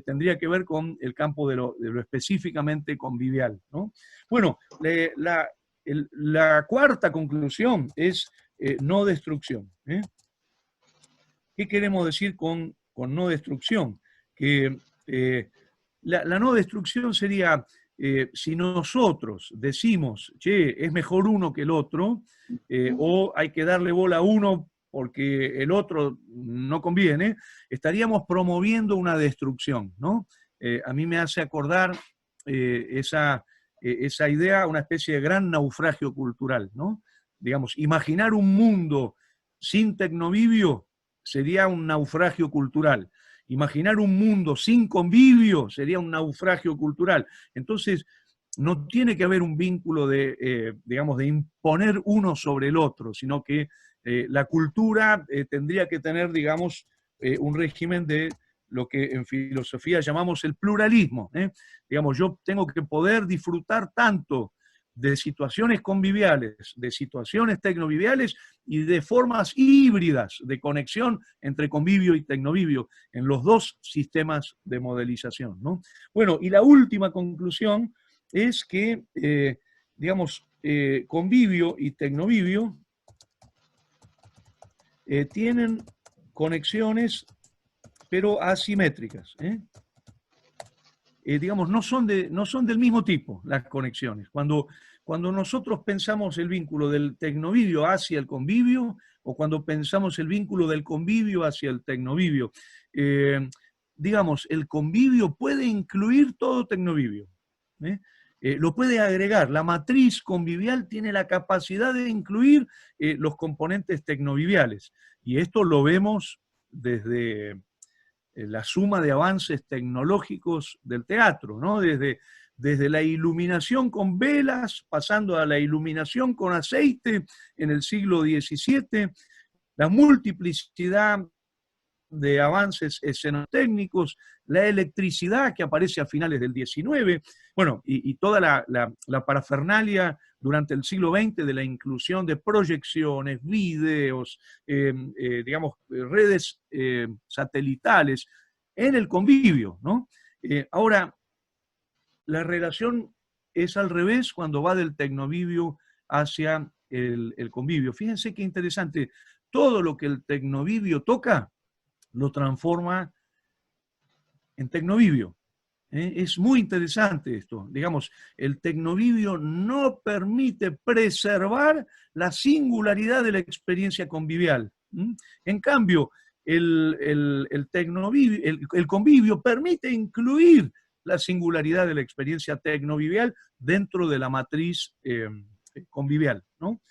tendría que ver con el campo de lo específicamente convivial, ¿no? Bueno, la cuarta conclusión es no destrucción. ¿Qué queremos decir con no destrucción? Que la no destrucción sería, si nosotros decimos, che, es mejor uno que el otro, o hay que darle bola a uno porque el otro no conviene, estaríamos promoviendo una destrucción, ¿no? A mí me hace acordar esa idea, una especie de gran naufragio cultural, ¿no? Digamos, imaginar un mundo sin tecnovivio sería un naufragio cultural. Imaginar un mundo sin convivio sería un naufragio cultural. Entonces, no tiene que haber un vínculo digamos, de imponer uno sobre el otro, sino que la cultura tendría que tener, digamos, un régimen de lo que en filosofía llamamos el pluralismo. Digamos, yo tengo que poder disfrutar tanto de situaciones conviviales, de situaciones tecnoviviales y de formas híbridas de conexión entre convivio y tecnovivio en los dos sistemas de modelización, ¿no? Bueno, y la última conclusión es que, digamos, convivio y tecnovivio tienen conexiones, pero asimétricas. digamos, no son del mismo tipo las conexiones. Cuando nosotros pensamos el vínculo del tecnovivio hacia el convivio, o cuando pensamos el vínculo del convivio hacia el tecnovivio, digamos, el convivio puede incluir todo tecnovivio. Lo puede agregar. La matriz convivial tiene la capacidad de incluir los componentes tecnoviviales. Y esto lo vemos desde la suma de avances tecnológicos del teatro, ¿no? Desde la iluminación con velas, pasando a la iluminación con aceite en el siglo XVII, la multiplicidad de avances escenotécnicos, la electricidad que aparece a finales del XIX, bueno, y toda la parafernalia durante el siglo XX de la inclusión de proyecciones, videos, digamos, redes satelitales en el convivio, ¿no? Ahora, la relación es al revés cuando va del tecnovivio hacia el convivio. Fíjense qué interesante, todo lo que el tecnovivio toca, lo transforma en tecnovivio. Es muy interesante esto. Digamos, el tecnovivio no permite preservar la singularidad de la experiencia convivial. En cambio, el convivio permite incluir la singularidad de la experiencia tecnovivial dentro de la matriz convivial, ¿no?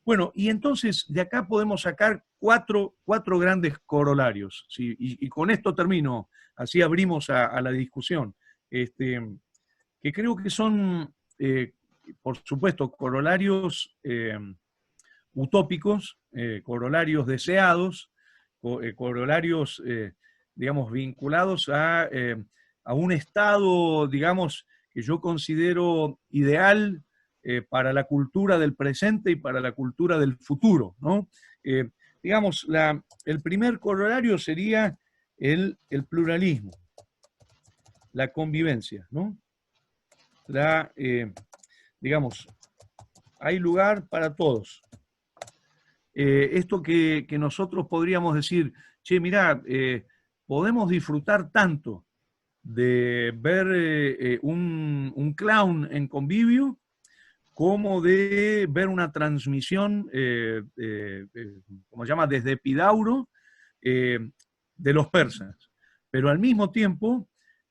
Bueno, y entonces de acá podemos sacar cuatro grandes corolarios, ¿sí? Y con esto termino, así abrimos a la discusión, que creo que son, por supuesto, corolarios utópicos, corolarios deseados, corolarios, digamos, vinculados a un estado, digamos, que yo considero ideal para la cultura del presente y para la cultura del futuro, ¿no? Digamos, el primer corolario sería el pluralismo, la convivencia, ¿no? Digamos, hay lugar para todos. Esto que nosotros podríamos decir, che, mirá, podemos disfrutar tanto de ver un clown en convivio como de ver una transmisión, como se llama, desde Epidauro, de los persas. Pero al mismo tiempo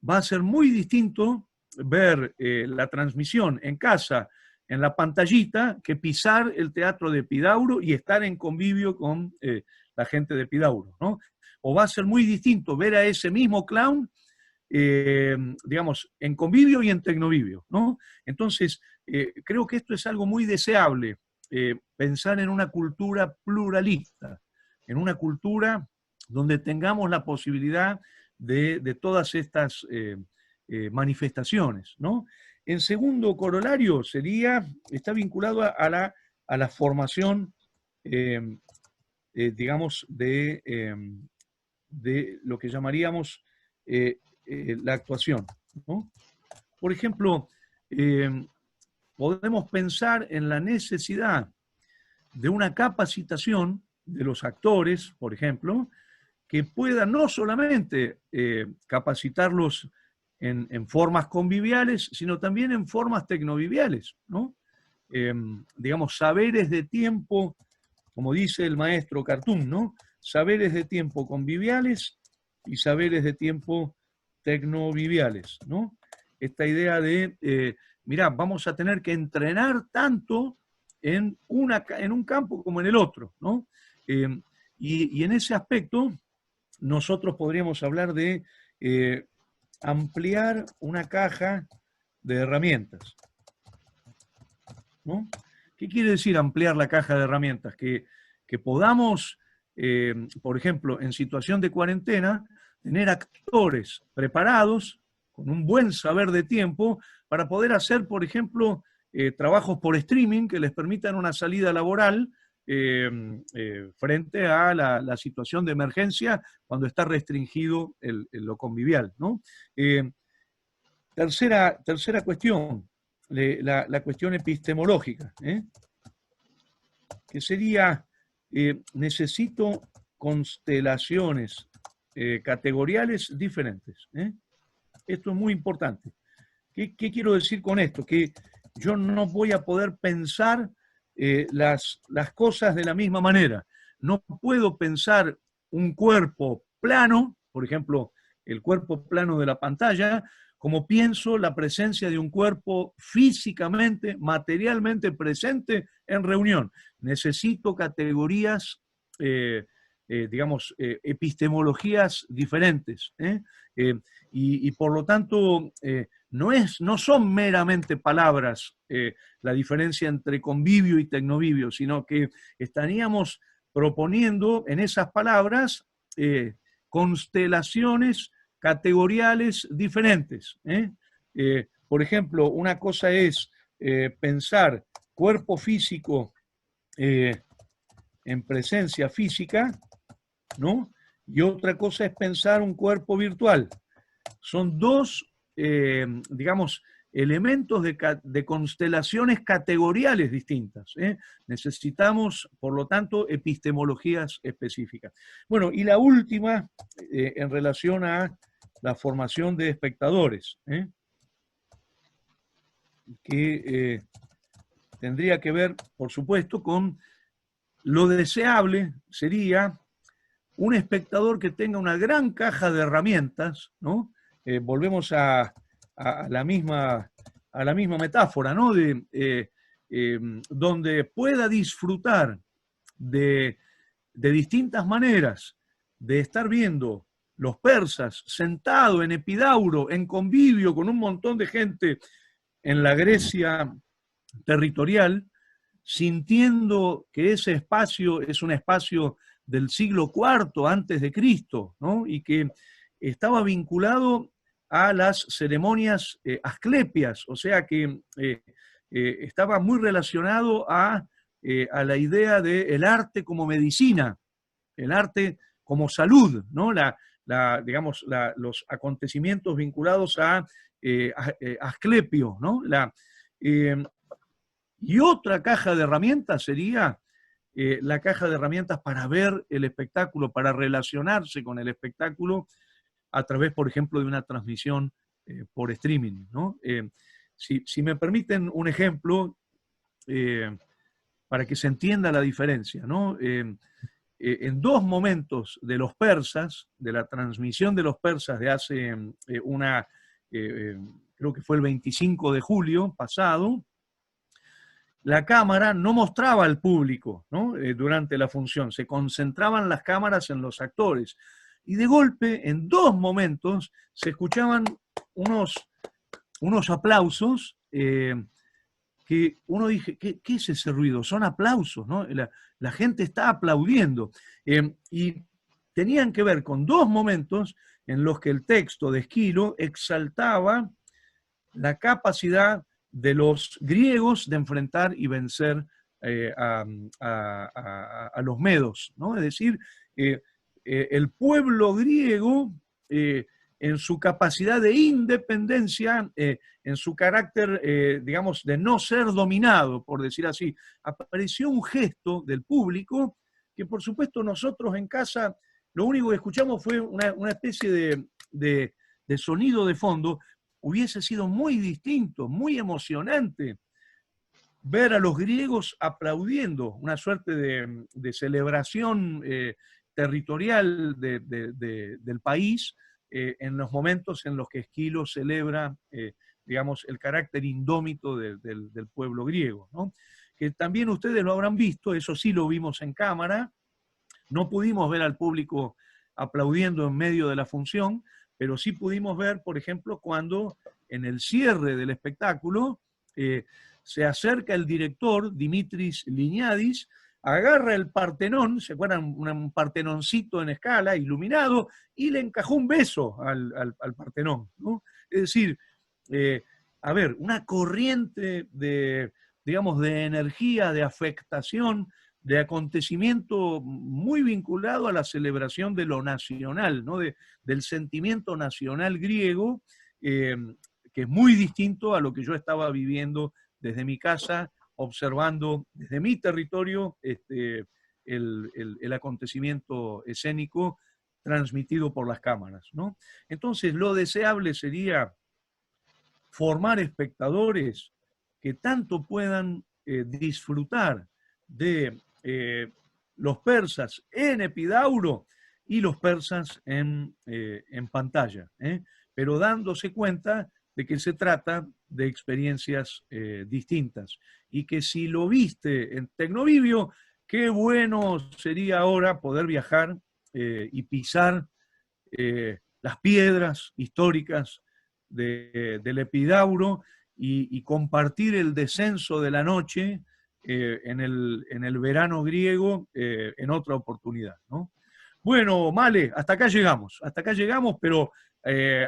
va a ser muy distinto ver la transmisión en casa, en la pantallita, que pisar el teatro de Epidauro y estar en convivio con la gente de Epidauro, ¿no? O va a ser muy distinto ver a ese mismo clown, digamos, en convivio y en tecnovivio, ¿no? Entonces, creo que esto es algo muy deseable, pensar en una cultura pluralista, en una cultura donde tengamos la posibilidad de todas estas manifestaciones, ¿no? En segundo corolario está vinculado a la formación, digamos, de lo que llamaríamos la actuación, ¿no? Por ejemplo, podemos pensar en la necesidad de una capacitación de los actores, por ejemplo, que pueda no solamente capacitarlos en formas conviviales, sino también en formas tecnoviviales, ¿no? Digamos, saberes de tiempo, como dice el maestro Cartoon, ¿no? Saberes de tiempo conviviales y saberes de tiempo tecnoviviales, ¿no? Esta idea de, mirá, vamos a tener que entrenar tanto en un campo como en el otro, ¿no? Y en ese aspecto, nosotros podríamos hablar de ampliar una caja de herramientas, ¿no? ¿Qué quiere decir ampliar la caja de herramientas? Que podamos, por ejemplo, en situación de cuarentena, tener actores preparados, con un buen saber de tiempo, para poder hacer, por ejemplo, trabajos por streaming que les permitan una salida laboral frente a la situación de emergencia cuando está restringido lo convivial, ¿no? Tercera cuestión, la cuestión epistemológica, que sería, necesito constelaciones categoriales diferentes. Esto es muy importante. ¿Qué quiero decir con esto? Que yo no voy a poder pensar las cosas de la misma manera. No puedo pensar un cuerpo plano, por ejemplo, el cuerpo plano de la pantalla, como pienso la presencia de un cuerpo físicamente, materialmente presente en reunión. Necesito categorías, digamos, epistemologías diferentes. Y por lo tanto, no son meramente palabras la diferencia entre convivio y tecnovivio, sino que estaríamos proponiendo en esas palabras constelaciones categoriales diferentes. Por ejemplo, una cosa es pensar cuerpo físico en presencia física, ¿no? Y otra cosa es pensar un cuerpo virtual. Son dos, digamos, elementos de constelaciones categoriales distintas. Necesitamos, por lo tanto, epistemologías específicas. Bueno, y la última, en relación a la formación de espectadores, que tendría que ver, por supuesto, con lo deseable sería un espectador que tenga una gran caja de herramientas, ¿no? Volvemos a la misma metáfora, ¿no? Donde pueda disfrutar de distintas maneras de estar viendo los persas sentado en Epidauro, en convivio con un montón de gente en la Grecia territorial, sintiendo que ese espacio es un espacio del siglo IV antes de Cristo, ¿no? Y que estaba vinculado a las ceremonias asclepias, o sea que estaba muy relacionado a la idea del arte como medicina, el arte como salud, ¿no? Digamos, los acontecimientos vinculados a Asclepio, ¿no? Y otra caja de herramientas sería la caja de herramientas para ver el espectáculo, para relacionarse con el espectáculo a través, por ejemplo, de una transmisión por streaming, ¿no? Si me permiten un ejemplo, para que se entienda la diferencia, ¿no? En dos momentos de los persas, de la transmisión de los persas de hace creo que fue el 25 de julio pasado, la cámara no mostraba al público, ¿no? Durante la función, se concentraban las cámaras en los actores. Y de golpe, en dos momentos, se escuchaban unos aplausos que uno dije, ¿qué es ese ruido? Son aplausos, ¿no? La gente está aplaudiendo. Y tenían que ver con dos momentos en los que el texto de Esquilo exaltaba la capacidad de los griegos de enfrentar y vencer a los medos, ¿no? Es decir, el pueblo griego, en su capacidad de independencia, en su carácter, digamos, de no ser dominado, por decir así, apareció un gesto del público que, por supuesto, nosotros en casa, lo único que escuchamos fue una especie de sonido de fondo. Hubiese sido muy distinto, muy emocionante ver a los griegos aplaudiendo, una suerte de celebración territorial del país en los momentos en los que Esquilo celebra, digamos, el carácter indómito del pueblo griego, ¿no? Que también ustedes lo habrán visto, eso sí lo vimos en cámara, no pudimos ver al público aplaudiendo en medio de la función, pero sí pudimos ver, por ejemplo, cuando en el cierre del espectáculo se acerca el director, Dimitris Liniadis, agarra el Partenón, ¿se acuerdan? Un Partenoncito en escala, iluminado, y le encajó un beso al Partenón, ¿no? Es decir, a ver, una corriente digamos, de energía, de afectación, de acontecimiento muy vinculado a la celebración de lo nacional, ¿no? Del sentimiento nacional griego, que es muy distinto a lo que yo estaba viviendo desde mi casa, observando desde mi territorio el acontecimiento escénico transmitido por las cámaras, ¿no? Entonces, lo deseable sería formar espectadores que tanto puedan disfrutar de los persas en Epidauro y los persas en pantalla, pero dándose cuenta de que se trata de experiencias distintas y que si lo viste en Tecnovivio, qué bueno sería ahora poder viajar y pisar las piedras históricas del Epidauro y compartir el descenso de la noche en el verano griego en otra oportunidad, ¿no? Bueno, Male, hasta acá llegamos, pero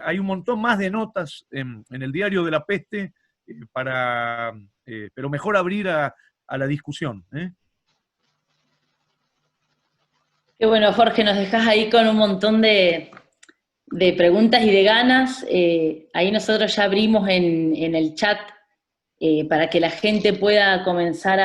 hay un montón más de notas en el Diario de la Peste pero mejor abrir a la discusión, ¿eh?
Qué bueno, Jorge, nos dejás ahí con un montón de preguntas y de ganas. Ahí nosotros ya abrimos en el chat para que la gente pueda comenzar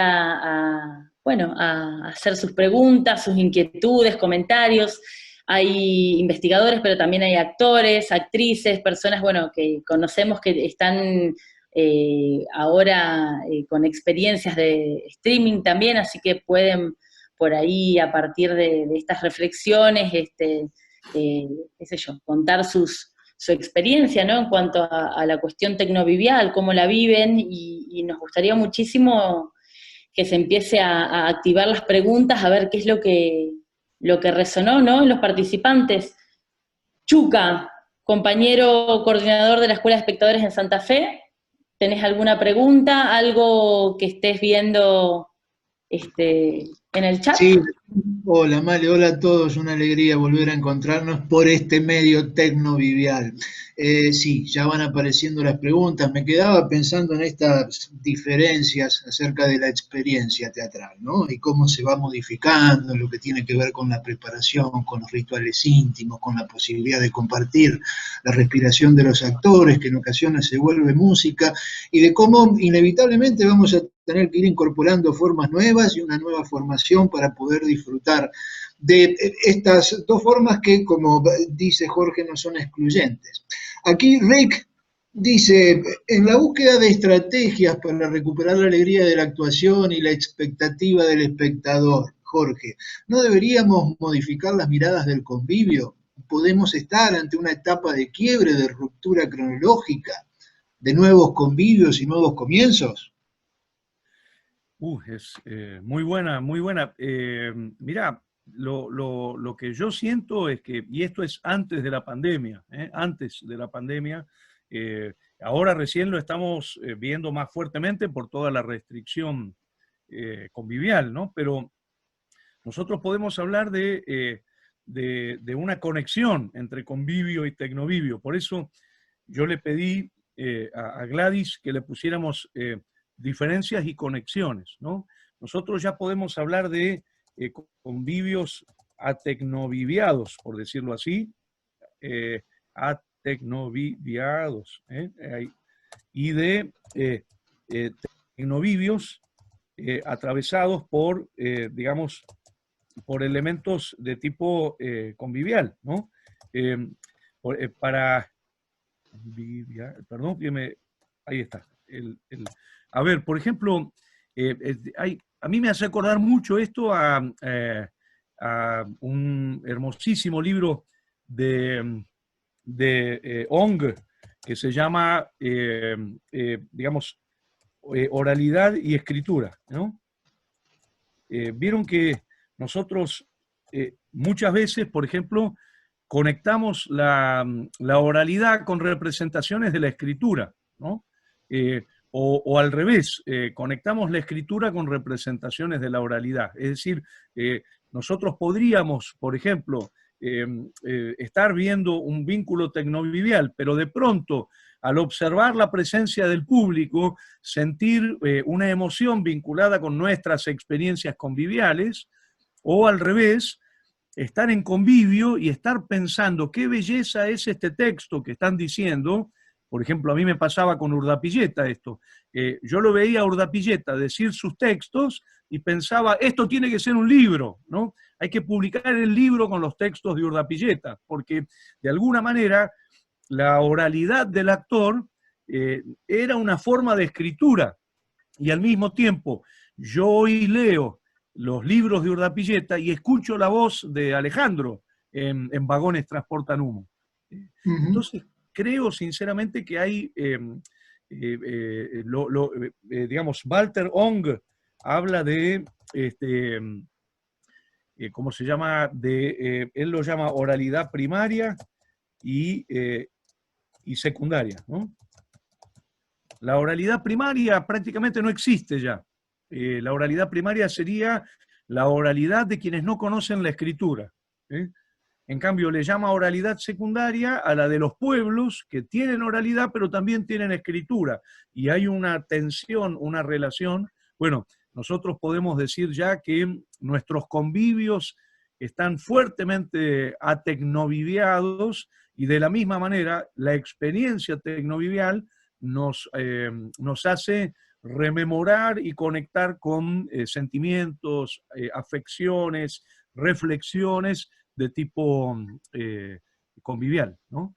bueno, a hacer sus preguntas, sus inquietudes, comentarios. Hay investigadores, pero también hay actores, actrices, personas, bueno, que conocemos que están ahora con experiencias de streaming también, así que pueden por ahí, a partir de estas reflexiones, qué sé yo, contar su experiencia, ¿no? En cuanto a la cuestión tecnovivial, cómo la viven, y nos gustaría muchísimo que se empiece a activar las preguntas, a ver qué es lo que resonó, ¿no? En los participantes. Chuca, compañero coordinador de la Escuela de Espectadores en Santa Fe, ¿tenés alguna pregunta, algo que estés viendo en el chat?
Sí, hola Male, hola a todos, una alegría volver a encontrarnos por este medio tecnovivial. Sí, ya van apareciendo las preguntas, me quedaba pensando en estas diferencias acerca de la experiencia teatral, ¿no? Y cómo se va modificando en lo que tiene que ver con la preparación, con los rituales íntimos, con la posibilidad de compartir la respiración de los actores, que en ocasiones se vuelve música, y de cómo inevitablemente vamos a tener que ir incorporando formas nuevas y una nueva formación para poder disfrutar de estas dos formas que, como dice Jorge, no son excluyentes. Aquí Rick dice, en la búsqueda de estrategias para recuperar la alegría de la actuación y la expectativa del espectador, Jorge, ¿no deberíamos modificar las miradas del convivio? ¿Podemos estar ante una etapa de quiebre, de ruptura cronológica, de nuevos convivios y nuevos comienzos?
Es muy buena, muy buena. Mira, lo que yo siento es que, y esto es antes de la pandemia, antes de la pandemia, ahora recién lo estamos viendo más fuertemente por toda la restricción convivial, ¿no? Pero nosotros podemos hablar de una conexión entre convivio y tecnovivio. Por eso yo le pedí a Gladys que le pusiéramos diferencias y conexiones, ¿no? Nosotros ya podemos hablar de convivios atecnoviviados, por decirlo así, atecnoviviados, y de tecnovivios atravesados por, digamos, por elementos de tipo convivial, ¿no? Para, perdón, ahí está. A ver, por ejemplo, a mí me hace acordar mucho esto a un hermosísimo libro de Ong, que se llama, digamos, oralidad y escritura, ¿no? Vieron que nosotros muchas veces, por ejemplo, conectamos la oralidad con representaciones de la escritura, ¿no? O al revés, conectamos la escritura con representaciones de la oralidad. Es decir, nosotros podríamos, por ejemplo, estar viendo un vínculo tecnovivial, pero de pronto, al observar la presencia del público, sentir una emoción vinculada con nuestras experiencias conviviales, o al revés, estar en convivio y estar pensando qué belleza es este texto que están diciendo, Por ejemplo, a mí me pasaba con Urdapilleta esto. Yo lo veía a Urdapilleta decir sus textos y pensaba, esto tiene que ser un libro, ¿no? Hay que publicar el libro con los textos de Urdapilleta, porque de alguna manera la oralidad del actor era una forma de escritura, y al mismo tiempo yo hoy leo los libros de Urdapilleta y escucho la voz de Alejandro en Vagones Transportan Humo. Entonces, creo sinceramente que hay, digamos, Walter Ong habla de, ¿cómo se llama? Él lo llama oralidad primaria y secundaria, ¿no? La oralidad primaria prácticamente no existe ya. La oralidad primaria sería la oralidad de quienes no conocen la escritura. En cambio, le llama oralidad secundaria a la de los pueblos que tienen oralidad, pero también tienen escritura. Y hay una tensión, una relación. Bueno, nosotros podemos decir ya que nuestros convivios están fuertemente atecnoviviados, y de la misma manera la experiencia tecnovivial nos hace rememorar y conectar con sentimientos, afecciones, reflexiones de tipo convivial, ¿no?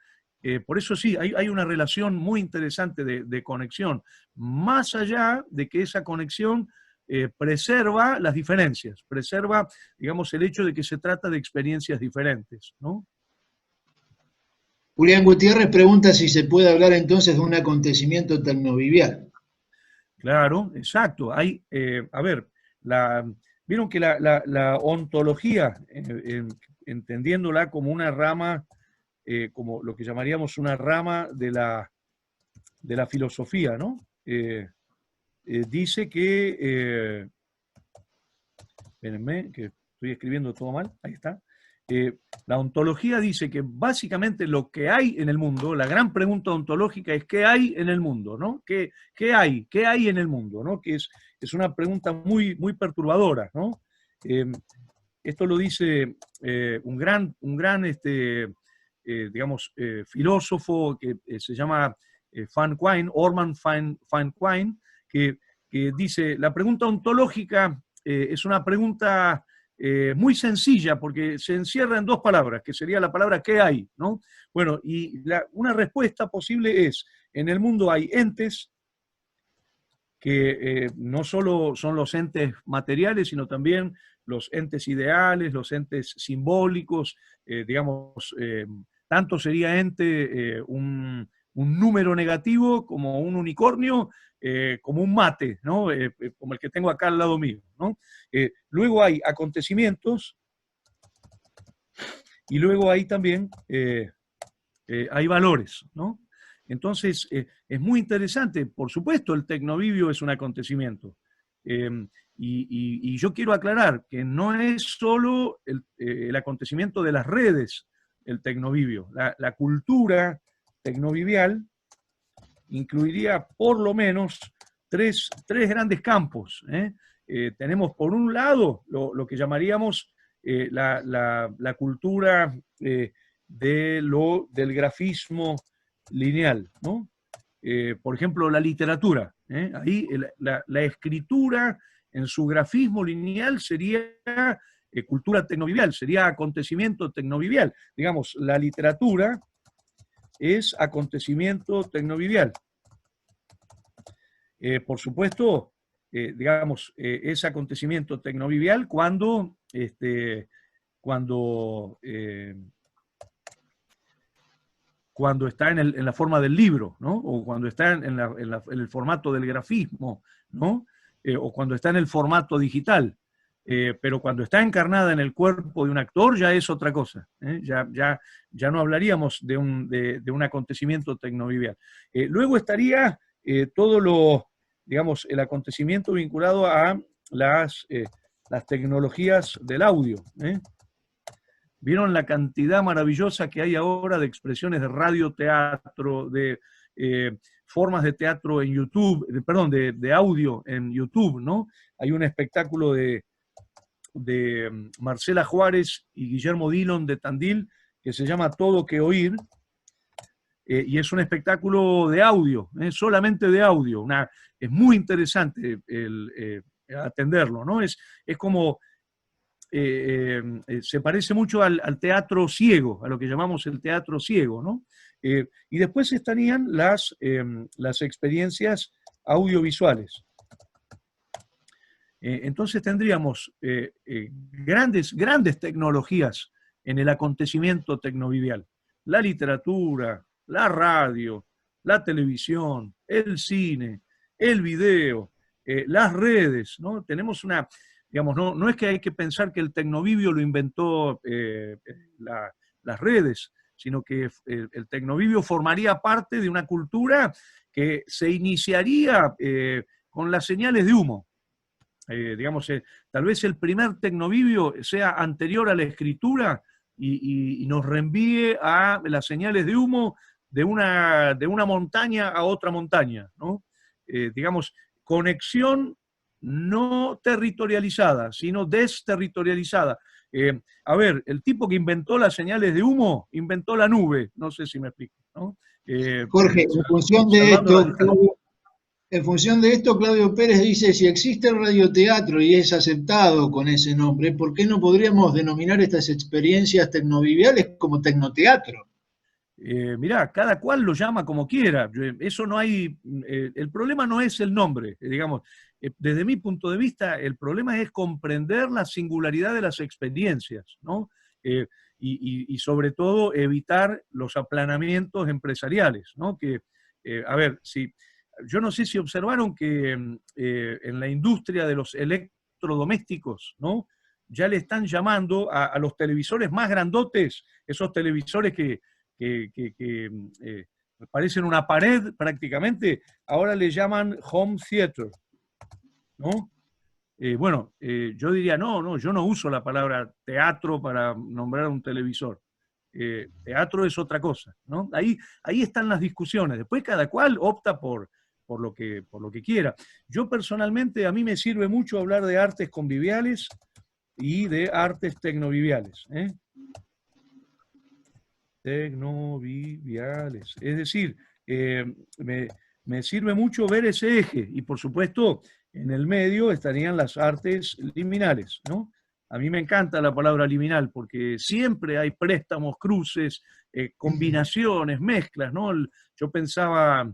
Por eso sí, hay una relación muy interesante de conexión, más allá de que esa conexión preserva las diferencias, preserva, digamos, el hecho de que se trata de experiencias diferentes, ¿no?
Julián Gutiérrez pregunta si se puede hablar entonces de un acontecimiento tecnovivial.
Claro, exacto. Hay, a ver, vieron que la ontología, entendiéndola como una rama, como lo que llamaríamos una rama de la filosofía, ¿no? Dice que, espérenme, que estoy escribiendo todo mal, ahí está. La ontología dice que básicamente lo que hay en el mundo, la gran pregunta ontológica es ¿qué hay en el mundo? ¿No? ¿Qué hay? ¿Qué hay en el mundo? ¿No? Que es una pregunta muy, muy perturbadora, ¿no? Esto lo dice un gran digamos, filósofo que se llama Orman van Quine, que dice, la pregunta ontológica es una pregunta muy sencilla, porque se encierra en dos palabras, que sería la palabra ¿qué hay? ¿No? Bueno, y una respuesta posible es, en el mundo hay entes que no solo son los entes materiales, sino también los entes ideales, los entes simbólicos, digamos, tanto sería ente un número negativo como un unicornio, como un mate, ¿no? Como el que tengo acá al lado mío, ¿no? Luego hay acontecimientos y luego hay también hay valores, ¿no? Entonces, es muy interesante. Por supuesto, el tecnovivio es un acontecimiento. Y yo quiero aclarar que no es solo el acontecimiento de las redes, el tecnovivio. La cultura tecnovivial incluiría por lo menos tres grandes campos. Tenemos por un lado lo que llamaríamos la cultura del grafismo lineal, ¿no? Por ejemplo, la literatura. Ahí la escritura en su grafismo lineal sería cultura tecnovivial, sería acontecimiento tecnovivial. Digamos, la literatura es acontecimiento tecnovivial. Por supuesto, digamos, es acontecimiento tecnovivial cuando está en la forma del libro, ¿no? O cuando está en el formato del grafismo, ¿no? O cuando está en el formato digital. Pero cuando está encarnada en el cuerpo de un actor ya es otra cosa. Ya no hablaríamos de un acontecimiento tecnovivial. Luego estaría digamos, el acontecimiento vinculado a las tecnologías del audio. ¿Vieron la cantidad maravillosa que hay ahora de expresiones de radioteatro, de formas de teatro en YouTube, perdón, de audio en YouTube, ¿no? Hay un espectáculo de Marcela Juárez y Guillermo Dillon de Tandil que se llama Todo que Oír, y es un espectáculo de audio, solamente de audio. Es muy interesante atenderlo, ¿no? Es como, se parece mucho al teatro ciego, a lo que llamamos el teatro ciego, ¿no? Y después estarían las experiencias audiovisuales. Entonces tendríamos grandes tecnologías en el acontecimiento tecnovivial. La literatura, la radio, la televisión, el cine, el video, las redes, ¿no? Tenemos digamos, no es que hay que pensar que el tecnovivio lo inventó las redes, sino que el tecnovivio formaría parte de una cultura que se iniciaría con las señales de humo. Digamos, tal vez el primer tecnovivio sea anterior a la escritura y nos reenvíe a las señales de humo de una montaña a otra montaña, ¿no? Digamos, conexión no territorializada, sino desterritorializada. A ver, el tipo que inventó las señales de humo, inventó la nube, no sé si me explico, ¿no?
Jorge, en función de esto, en función de esto, Claudio Pérez dice, si existe el radioteatro y es aceptado con ese nombre, ¿por qué no podríamos denominar estas experiencias tecnoviviales como tecnoteatro?
Mirá, cada cual lo llama como quiera. Eso no hay. El problema no es el nombre, digamos. Desde mi punto de vista, el problema es comprender la singularidad de las experiencias, ¿no? Y sobre todo evitar los aplanamientos empresariales, ¿no? A ver, yo no sé si observaron que en la industria de los electrodomésticos, ¿no? Ya le están llamando a los televisores más grandotes, esos televisores que parecen una pared prácticamente, ahora le llaman home theater, ¿no? Bueno, yo diría, no, yo no uso la palabra teatro para nombrar un televisor. Teatro es otra cosa, ¿no? Ahí están las discusiones. Después cada cual opta por lo que quiera. Yo personalmente, a mí me sirve mucho hablar de artes conviviales y de artes tecnoviviales, tecnoviviales. Es decir, me sirve mucho ver ese eje y por supuesto en el medio estarían las artes liminales, ¿no? A mí me encanta la palabra liminal porque siempre hay préstamos, cruces, combinaciones, mezclas, ¿no? Yo pensaba,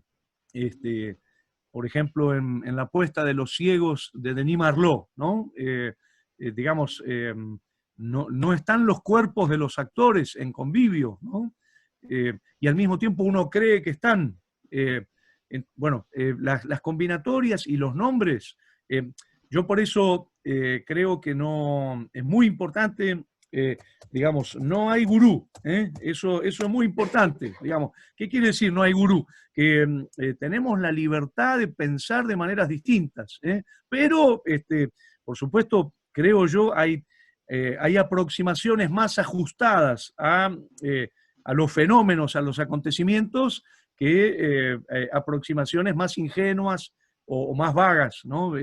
por ejemplo, en la puesta de Los ciegos de Denis Marlot, ¿no? Digamos, no están los cuerpos de los actores en convivio, ¿no? Y al mismo tiempo uno cree que están. Las combinatorias y los nombres, yo por eso creo que no es muy importante, digamos, no hay gurú, eso es muy importante, digamos. ¿Qué quiere decir no hay gurú? Que tenemos la libertad de pensar de maneras distintas, pero, por supuesto, creo yo, hay aproximaciones más ajustadas a los fenómenos, a los acontecimientos, que aproximaciones más ingenuas o más vagas, ¿no?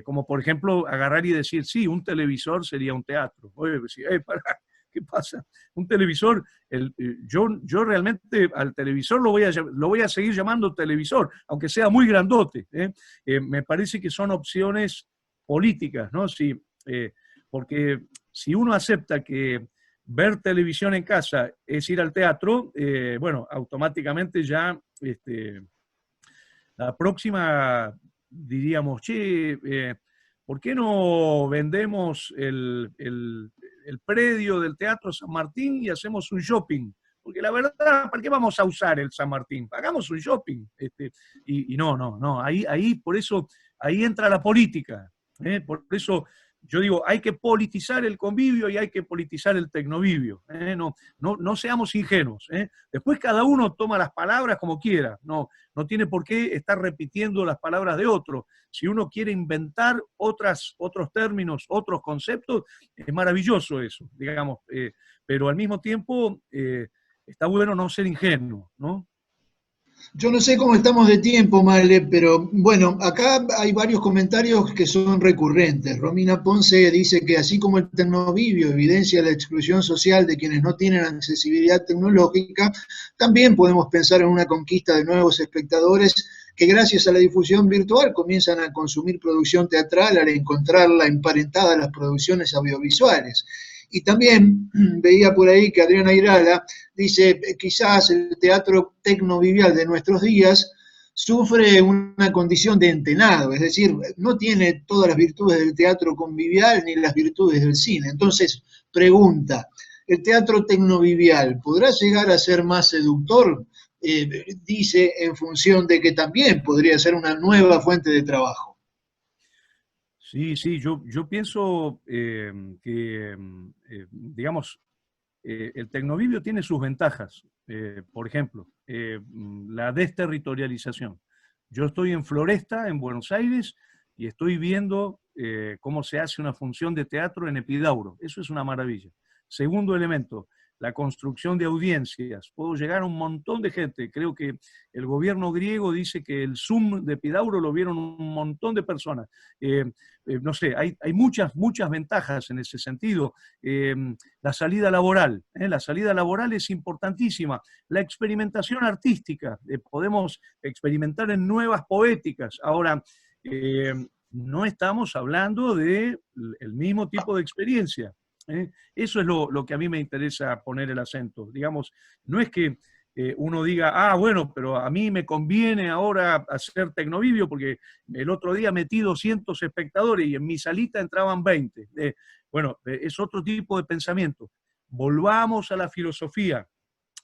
Como por ejemplo agarrar y decir, sí, un televisor sería un teatro. Oye, decir, pará, ¿qué pasa? Un televisor, yo realmente al televisor lo voy a seguir llamando televisor, aunque sea muy grandote. Me parece que son opciones políticas, ¿no? Porque si uno acepta que ver televisión en casa es ir al teatro, bueno, automáticamente ya la próxima diríamos, che, ¿por qué no vendemos el predio del Teatro San Martín y hacemos un shopping? Porque la verdad, ¿para qué vamos a usar el San Martín? Hagamos un shopping. Y no, ahí por eso, ahí entra la política. Por eso yo digo, hay que politizar el convivio y hay que politizar el tecnovivio. No seamos ingenuos. Después cada uno toma las palabras como quiera. No tiene por qué estar repitiendo las palabras de otro. Si uno quiere inventar otros términos, otros conceptos, es maravilloso eso, digamos. Pero al mismo tiempo está bueno no ser ingenuo, ¿no?
Yo no sé cómo estamos de tiempo, Male, pero bueno, acá hay varios comentarios que son recurrentes. Romina Ponce dice que así como el tecnovivio evidencia la exclusión social de quienes no tienen accesibilidad tecnológica, también podemos pensar en una conquista de nuevos espectadores que gracias a la difusión virtual comienzan a consumir producción teatral al encontrarla emparentada a las producciones audiovisuales. Y también veía por ahí que Adriana Irala dice, quizás el teatro tecnovivial de nuestros días sufre una condición de entenado, es decir, no tiene todas las virtudes del teatro convivial ni las virtudes del cine. Entonces, pregunta, ¿el teatro tecnovivial podrá llegar a ser más seductor? Dice en función de que también podría ser una nueva fuente de trabajo.
Sí, sí, yo pienso que, digamos, el tecnovivio tiene sus ventajas. Por ejemplo, la desterritorialización. Yo estoy en Floresta, en Buenos Aires, y estoy viendo cómo se hace una función de teatro en Epidauro. Eso es una maravilla. Segundo elemento, la construcción de audiencias. Puedo llegar a un montón de gente. Creo que el gobierno griego dice que el Zoom de Epidauro lo vieron un montón de personas. No sé, hay muchas ventajas en ese sentido. La salida laboral. La salida laboral es importantísima. La experimentación artística. Podemos experimentar en nuevas poéticas. Ahora, no estamos hablando del mismo tipo de experiencia. Eso es lo que a mí me interesa poner el acento. Digamos, no es que uno diga, ah, bueno, pero a mí me conviene ahora hacer tecnovivio porque el otro día metí 200 espectadores y en mi salita entraban 20. Bueno, es otro tipo de pensamiento. Volvamos a la filosofía.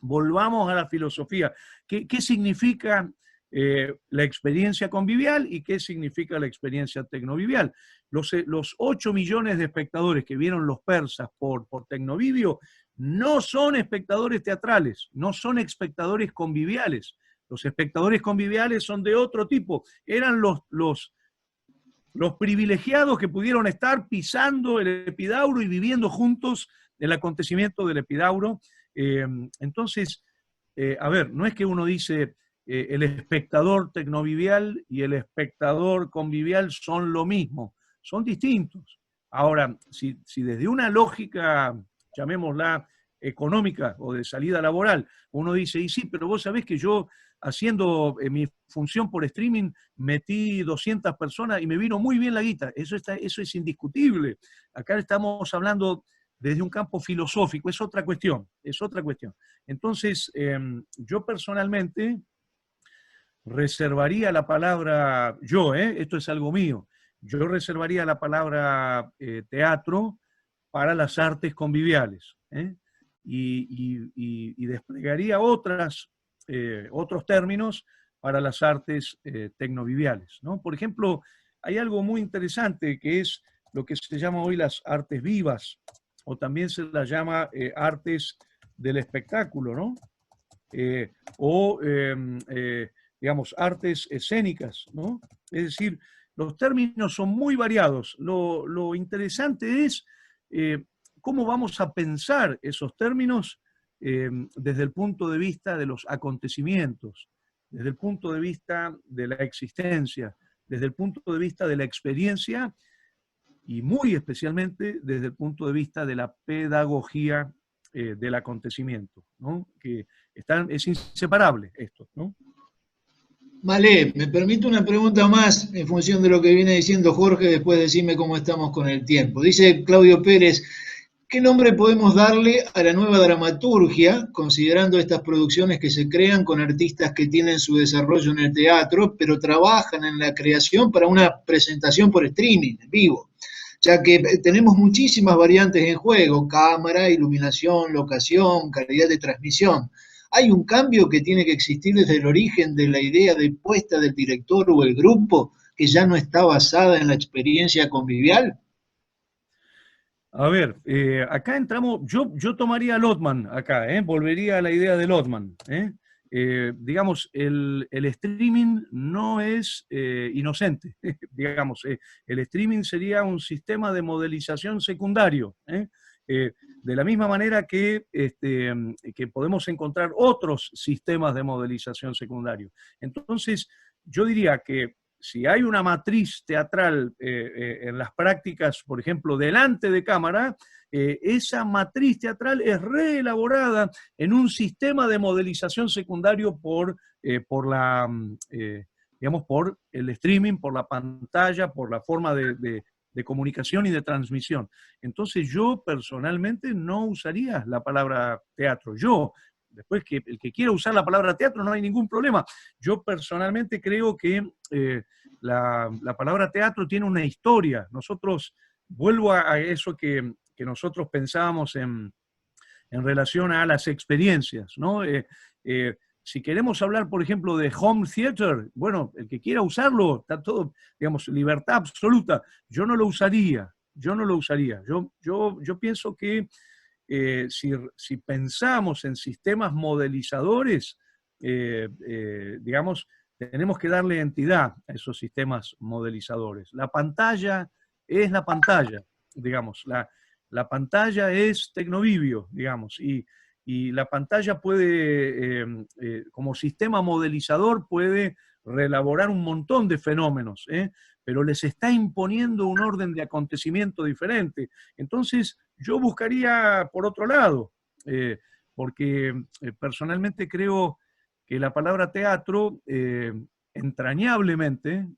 Volvamos a la filosofía. ¿Qué significa la experiencia convivial y qué significa la experiencia tecnovivial? Los 8 millones de espectadores que vieron Los Persas por Tecnovivio no son espectadores teatrales, no son espectadores conviviales. Los espectadores conviviales son de otro tipo. Eran los privilegiados que pudieron estar pisando el Epidauro y viviendo juntos el acontecimiento del Epidauro. Entonces, a ver, no es que uno dice el espectador tecnovivial y el espectador convivial son lo mismo, son distintos. Ahora, si desde una lógica, llamémosla económica o de salida laboral, uno dice, y sí, pero vos sabés que yo haciendo mi función por streaming metí 200 personas y me vino muy bien la guita. Eso es indiscutible. Acá estamos hablando desde un campo filosófico, es otra cuestión, es otra cuestión. Entonces, yo personalmente reservaría la palabra, esto es algo mío, yo reservaría la palabra teatro para las artes conviviales, y desplegaría otros términos para las artes tecnoviviales, ¿no? Por ejemplo, hay algo muy interesante que es lo que se llama hoy las artes vivas, o también se las llama artes del espectáculo, ¿no? Eh, o, digamos, artes escénicas, ¿no? Es decir, los términos son muy variados. Lo interesante es cómo vamos a pensar esos términos desde el punto de vista de los acontecimientos, desde el punto de vista de la existencia, desde el punto de vista de la experiencia y muy especialmente desde el punto de vista de la pedagogía del acontecimiento, ¿no? Que es inseparable esto, ¿no?
Vale, me permite una pregunta más en función de lo que viene diciendo Jorge, después decime cómo estamos con el tiempo. Dice Claudio Pérez, ¿qué nombre podemos darle a la nueva dramaturgia, considerando estas producciones que se crean con artistas que tienen su desarrollo en el teatro, pero trabajan en la creación para una presentación por streaming, en vivo? Ya que tenemos muchísimas variantes en juego, cámara, iluminación, locación, calidad de transmisión. ¿Hay un cambio que tiene que existir desde el origen de la idea de puesta del director o el grupo que ya no está basada en la experiencia convivial?
A ver, acá entramos, yo tomaría Lotman acá, volvería a la idea de Lotman. Digamos, el streaming no es inocente, digamos, el streaming sería un sistema de modelización secundario. de la misma manera que podemos encontrar otros sistemas de modelización secundario. Entonces, yo diría que si hay una matriz teatral en las prácticas, por ejemplo, delante de cámara, esa matriz teatral es reelaborada en un sistema de modelización secundario digamos, por el streaming, por la pantalla, por la forma de comunicación y de transmisión. Entonces yo personalmente no usaría la palabra teatro. Después que el que quiera usar la palabra teatro no hay ningún problema. Yo personalmente creo que la palabra teatro tiene una historia. Vuelvo a eso que nosotros pensábamos en relación a las experiencias, ¿no? Si queremos hablar, por ejemplo, de home theater, bueno, el que quiera usarlo, está todo, digamos, libertad absoluta. Yo no lo usaría. Yo pienso que si pensamos en sistemas modelizadores, digamos, tenemos que darle entidad a esos sistemas modelizadores. La pantalla es la pantalla, digamos, la pantalla es Tecnovivio, digamos, y la pantalla puede, como sistema modelizador, puede reelaborar un montón de fenómenos, pero les está imponiendo un orden de acontecimiento diferente. Entonces, yo buscaría por otro lado, porque personalmente creo que la palabra teatro entrañablemente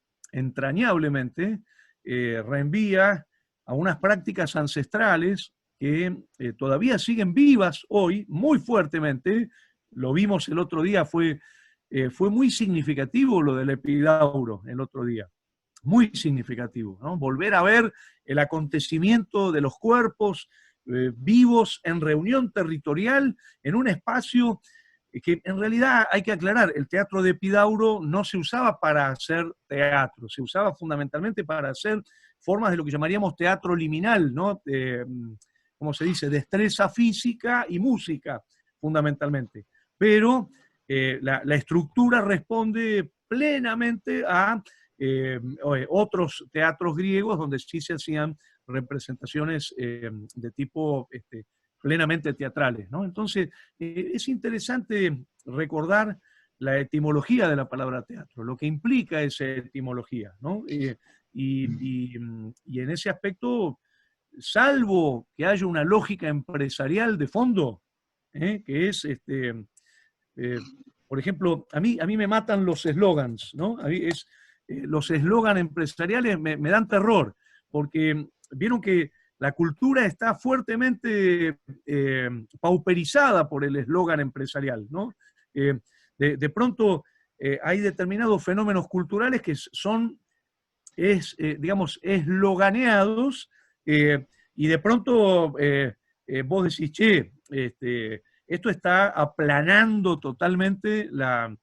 reenvía a unas prácticas ancestrales que todavía siguen vivas hoy, muy fuertemente. Lo vimos el otro día, fue muy significativo lo del Epidauro el otro día. Muy significativo, ¿no? Volver a ver el acontecimiento de los cuerpos vivos en reunión territorial en un espacio que en realidad hay que aclarar, el teatro de Epidauro no se usaba para hacer teatro, se usaba fundamentalmente para hacer formas de lo que llamaríamos teatro liminal, ¿no? ¿Cómo se dice? Destreza física y música, fundamentalmente. Pero la estructura responde plenamente a otros teatros griegos donde sí se hacían representaciones de tipo plenamente teatrales, ¿no? Entonces, es interesante recordar la etimología de la palabra teatro, lo que implica esa etimología, ¿no? Y en ese aspecto, salvo que haya una lógica empresarial de fondo, que es, por ejemplo, a mí me matan los eslogans, ¿no? Los eslogans empresariales me dan terror, porque vieron que la cultura está fuertemente pauperizada por el eslogan empresarial, ¿no? De pronto hay determinados fenómenos culturales que son, digamos, esloganeados, y de pronto vos decís, che, esto está aplanando totalmente la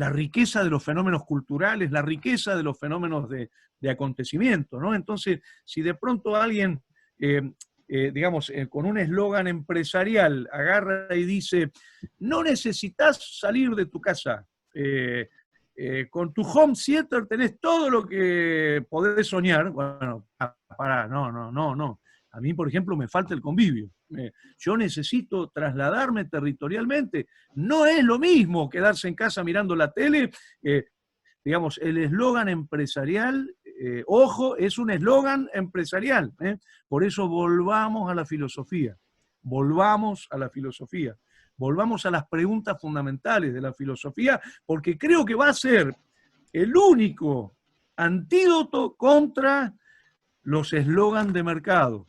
riqueza de los fenómenos culturales, la riqueza de los fenómenos de acontecimiento, ¿no? Entonces, si de pronto alguien, digamos, con un eslogan empresarial agarra y dice, no necesitas salir de tu casa, con tu home theater tenés todo lo que podés soñar, bueno, pará, no. A mí, por ejemplo, me falta el convivio. Yo necesito trasladarme territorialmente. No es lo mismo quedarse en casa mirando la tele. Digamos, el eslogan empresarial, ojo, es un eslogan empresarial. Por eso volvamos a la filosofía. Volvamos a la filosofía. Volvamos a las preguntas fundamentales de la filosofía, porque creo que va a ser el único antídoto contra los eslogans de mercado.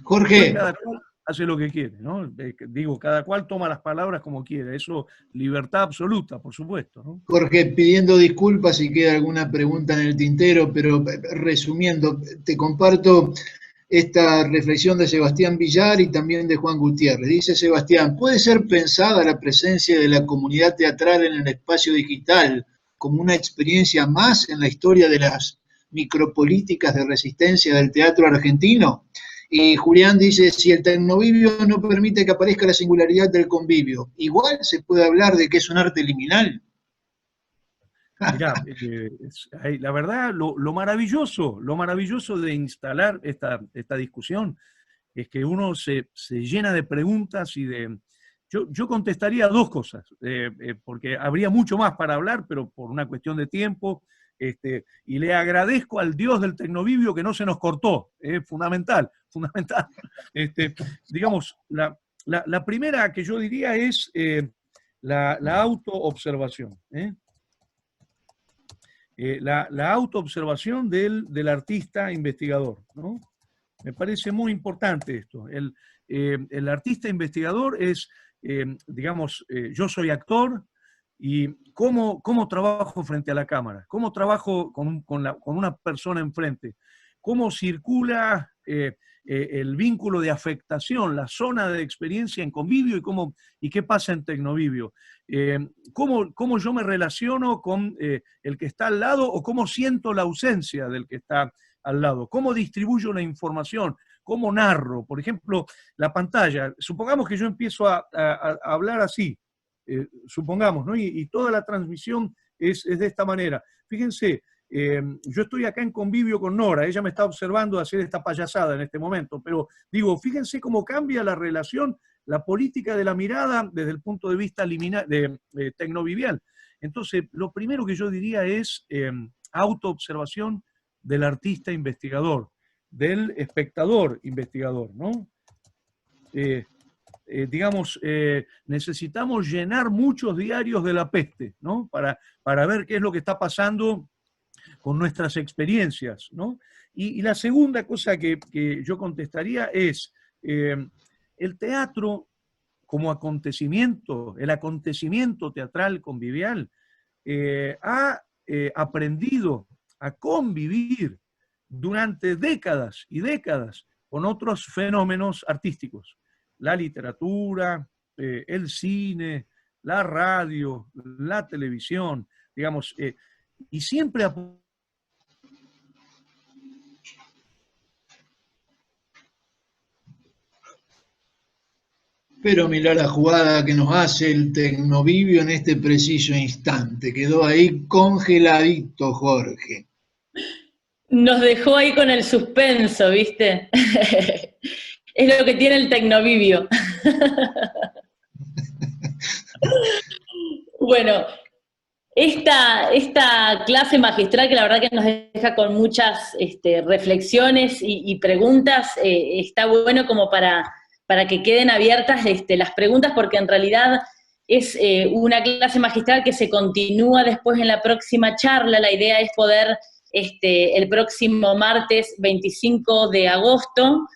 Jorge.
Cada cual hace lo que quiere, ¿no? Digo, cada cual toma las palabras como quiere. Eso, libertad absoluta, por supuesto, ¿no?
Jorge, pidiendo disculpas si queda alguna pregunta en el tintero, pero resumiendo, te comparto esta reflexión de Sebastián Villar y también de Juan Gutiérrez. Dice Sebastián, ¿puede ser pensada la presencia de la comunidad teatral en el espacio digital como una experiencia más en la historia de las micropolíticas de resistencia del teatro argentino? Y Julián dice, si el tecnovivio no permite que aparezca la singularidad del convivio, igual se puede hablar de que es un arte liminal.
Mirá, la verdad, lo maravilloso de instalar esta discusión es que uno se llena de preguntas y de... Yo contestaría dos cosas, porque habría mucho más para hablar, pero por una cuestión de tiempo, y le agradezco al Dios del Tecnovivio que no se nos cortó, fundamental, fundamental. Digamos, la primera que yo diría es la autoobservación. La autoobservación del artista investigador, ¿no? Me parece muy importante esto. El artista investigador es, digamos, yo soy actor y cómo trabajo frente a la cámara, cómo trabajo con una persona enfrente, cómo circula el vínculo de afectación, la zona de experiencia en convivio y qué pasa en tecnovivio. Cómo yo me relaciono con el que está al lado o cómo siento la ausencia del que está al lado, cómo distribuyo la información, cómo narro. Por ejemplo, la pantalla. Supongamos que yo empiezo a hablar así, supongamos, ¿no? Y toda la transmisión es de esta manera. Fíjense, yo estoy acá en convivio con Nora, ella me está observando hacer esta payasada en este momento, pero digo, fíjense cómo cambia la relación, la política de la mirada desde el punto de vista tecnovivial. Entonces, lo primero que yo diría es autoobservación del artista investigador, del espectador investigador, ¿no? Digamos, necesitamos llenar muchos diarios de la peste, ¿no? Para ver qué es lo que está pasando con nuestras experiencias, ¿no? Y la segunda cosa que yo contestaría es, el teatro como acontecimiento, el acontecimiento teatral convivial, ha aprendido a convivir durante décadas y décadas con otros fenómenos artísticos. La literatura, el cine, la radio, la televisión, digamos, y siempre
Pero mirá la jugada que nos hace el Tecnovivio en este preciso instante. Quedó ahí congeladito, Jorge.
Nos dejó ahí con el suspenso, ¿viste? Es lo que tiene el Tecnovivio. Bueno, esta clase magistral que la verdad que nos deja con muchas reflexiones y preguntas, está bueno como para que queden abiertas las preguntas, porque en realidad es una clase magistral que se continúa después en la próxima charla. La idea es poder el próximo martes 25 de agosto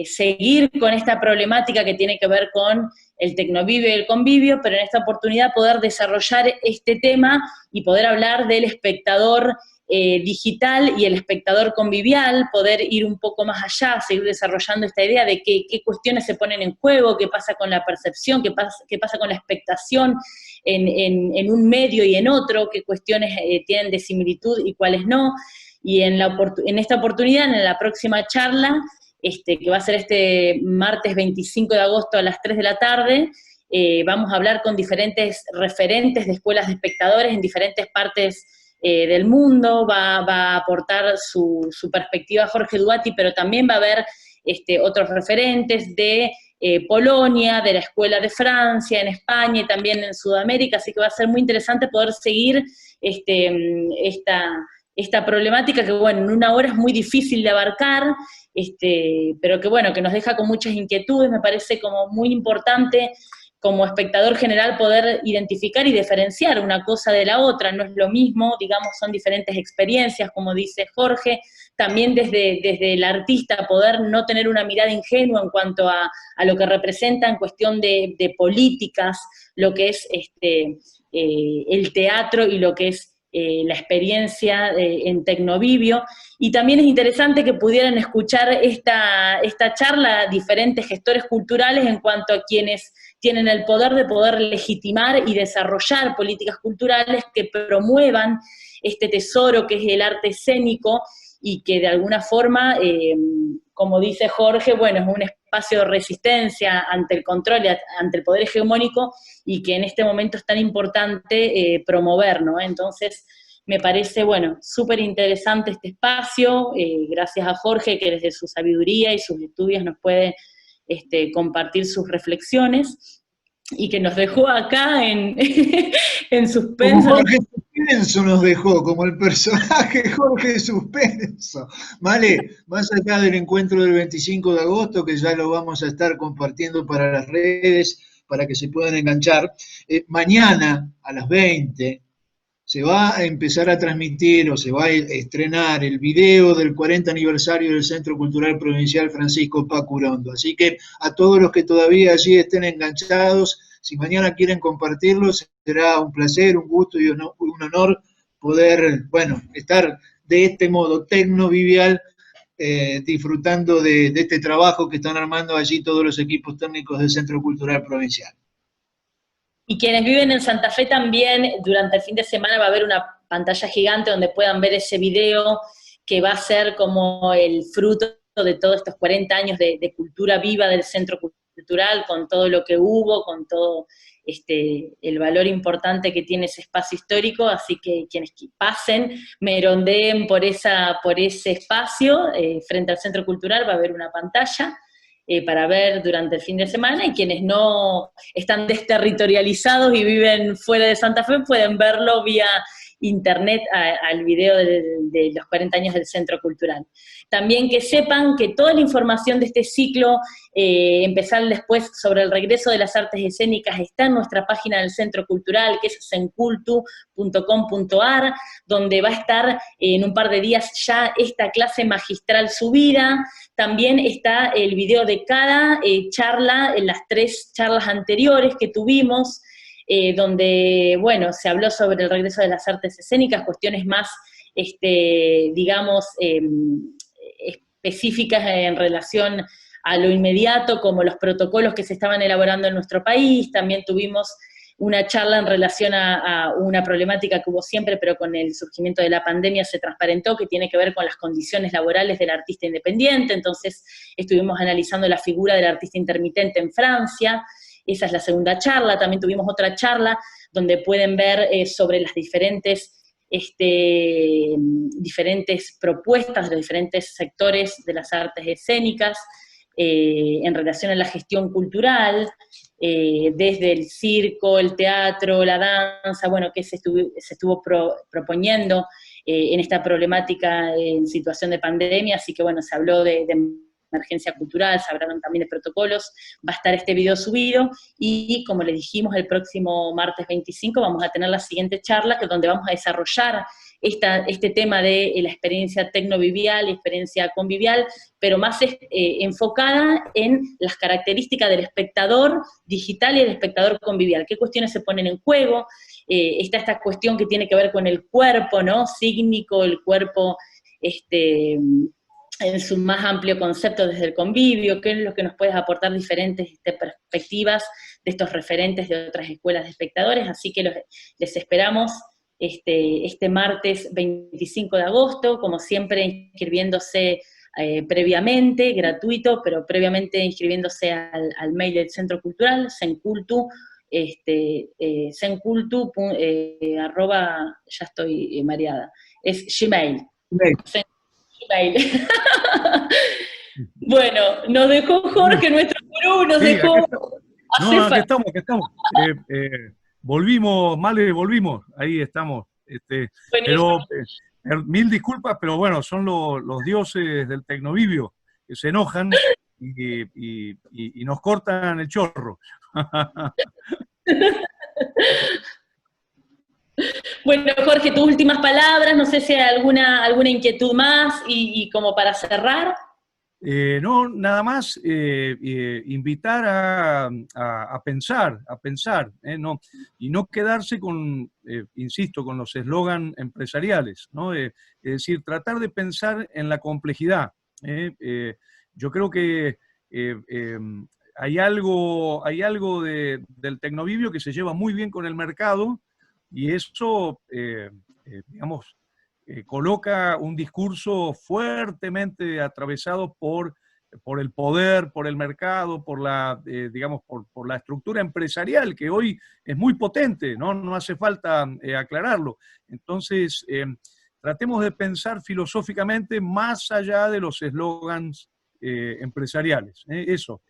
seguir con esta problemática que tiene que ver con el tecnovivio y el convivio, pero en esta oportunidad poder desarrollar este tema y poder hablar del espectador digital y el espectador convivial, poder ir un poco más allá, seguir desarrollando esta idea de qué cuestiones se ponen en juego, qué pasa con la percepción, qué pasa con la expectación en un medio y en otro, qué cuestiones tienen de similitud y cuáles no. Y en esta oportunidad, en la próxima charla, que va a ser este martes 25 de agosto a las 3 de la tarde, vamos a hablar con diferentes referentes de escuelas de espectadores en diferentes partes del mundo. Va a aportar su perspectiva Jorge Duati, pero también va a haber otros referentes de Polonia, de la Escuela de Francia, en España y también en Sudamérica, así que va a ser muy interesante poder seguir esta problemática que, bueno, en una hora es muy difícil de abarcar, pero que, bueno, que nos deja con muchas inquietudes. Me parece como muy importante como espectador general poder identificar y diferenciar una cosa de la otra. No es lo mismo, digamos, son diferentes experiencias, como dice Jorge. También desde el artista poder no tener una mirada ingenua en cuanto a lo que representa en cuestión de políticas, lo que es el teatro y lo que es la experiencia en Tecnovivio. Y también es interesante que pudieran escuchar esta charla diferentes gestores culturales en cuanto a quienes tienen el poder de poder legitimar y desarrollar políticas culturales que promuevan este tesoro que es el arte escénico y que de alguna forma, como dice Jorge, bueno, es un espacio de resistencia ante el control y ante el poder hegemónico, y que en este momento es tan importante promover, ¿no? Entonces, Me parece, bueno, súper interesante este espacio, gracias a Jorge que desde su sabiduría y sus estudios nos puede compartir sus reflexiones, y que nos dejó acá en, en
Como
suspenso.
Jorge Suspenso nos dejó, como el personaje Jorge Suspenso. Vale, más allá del encuentro del 25 de agosto, que ya lo vamos a estar compartiendo para las redes, para que se puedan enganchar, mañana a las 20 se va a empezar a transmitir o se va a estrenar el video del 40 aniversario del Centro Cultural Provincial Francisco Paco Urondo. Así que a todos los que todavía allí estén enganchados, si mañana quieren compartirlo, será un placer, un gusto y un honor poder, bueno, estar de este modo tecnovivial, disfrutando de este trabajo que están armando allí todos los equipos técnicos del Centro Cultural Provincial.
Y quienes viven en Santa Fe también, durante el fin de semana va a haber una pantalla gigante donde puedan ver ese video que va a ser como el fruto de todos estos 40 años de cultura viva del Centro Cultural, con todo lo que hubo, con todo el valor importante que tiene ese espacio histórico, así que quienes pasen, merondeen por ese espacio, frente al Centro Cultural va a haber una pantalla, para ver durante el fin de semana, y quienes no están desterritorializados y viven fuera de Santa Fe pueden verlo vía internet al video de los 40 años del Centro Cultural. También que sepan que toda la información de este ciclo, empezar después sobre el regreso de las artes escénicas, está en nuestra página del Centro Cultural, que es sencultu.com.ar, donde va a estar en un par de días ya esta clase magistral subida. También está el video de cada charla, en las 3 charlas anteriores que tuvimos, donde, bueno, se habló sobre el regreso de las artes escénicas, cuestiones más, digamos, específicas en relación a lo inmediato, como los protocolos que se estaban elaborando en nuestro país. También tuvimos una charla en relación a una problemática que hubo siempre, pero con el surgimiento de la pandemia se transparentó, que tiene que ver con las condiciones laborales del artista independiente. Entonces estuvimos analizando la figura del artista intermitente en Francia. Esa es la segunda charla. También tuvimos otra charla donde pueden ver sobre las diferentes propuestas de los diferentes sectores de las artes escénicas, en relación a la gestión cultural, desde el circo, el teatro, la danza, bueno, que se estuvo proponiendo en esta problemática en situación de pandemia. Así que bueno, se habló de emergencia cultural, se hablaron también de protocolos. Va a estar este video subido, y como les dijimos, el próximo martes 25 vamos a tener la siguiente charla, donde vamos a desarrollar este tema de la experiencia tecnovivial y experiencia convivial, pero más enfocada en las características del espectador digital y el espectador convivial. ¿Qué cuestiones se ponen en juego? Está esta cuestión que tiene que ver con el cuerpo, ¿no? Sígnico, el cuerpo, en su más amplio concepto desde el convivio, qué es lo que nos puede aportar diferentes perspectivas de estos referentes de otras escuelas de espectadores. Así que les esperamos este martes 25 de agosto, como siempre inscribiéndose previamente, gratuito, pero previamente inscribiéndose al mail del Centro Cultural, sencultu, sencultu, arroba, ya estoy mareada, es Gmail. Gmail. Bueno, nos dejó Jorge, nuestro gurú, nos dejó...
Aquí estamos. Volvimos, Male, volvimos, ahí estamos. Pero mil disculpas, pero bueno, son los dioses del tecnovivio que se enojan y nos cortan el chorro.
Bueno, Jorge, tus últimas palabras, no sé si hay alguna inquietud más, y como para cerrar.
No, nada más invitar a pensar, ¿no? Y no quedarse con, insisto, con los eslogan empresariales, ¿no? Es decir, tratar de pensar en la complejidad. Yo creo que hay algo del tecnovivio que se lleva muy bien con el mercado, y eso, digamos, coloca un discurso fuertemente atravesado por por el poder, por el mercado, por la, digamos, por la estructura empresarial, que hoy es muy potente, ¿no? No hace falta aclararlo. Entonces, tratemos de pensar filosóficamente más allá de los eslogans empresariales. Eso.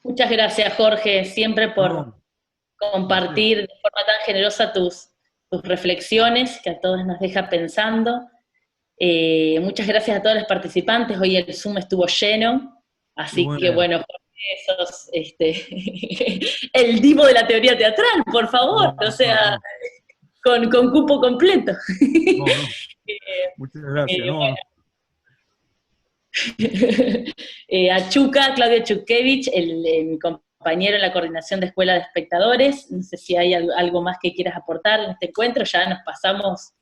Muchas gracias, Jorge, siempre por
No,
compartir de forma tan generosa tus reflexiones, que a todos nos deja pensando. Muchas gracias a todos los participantes. Hoy el Zoom estuvo lleno, así
bueno.
que bueno, Jorge, sos el divo de la teoría teatral, por favor,
No,
o sea,
no.
Con cupo completo.
No. Muchas gracias.
Bueno. A Chuca, Claudio Chukevich, mi compañero en la coordinación de Escuela de Espectadores. No sé si hay algo más que quieras aportar en este encuentro, ya nos pasamos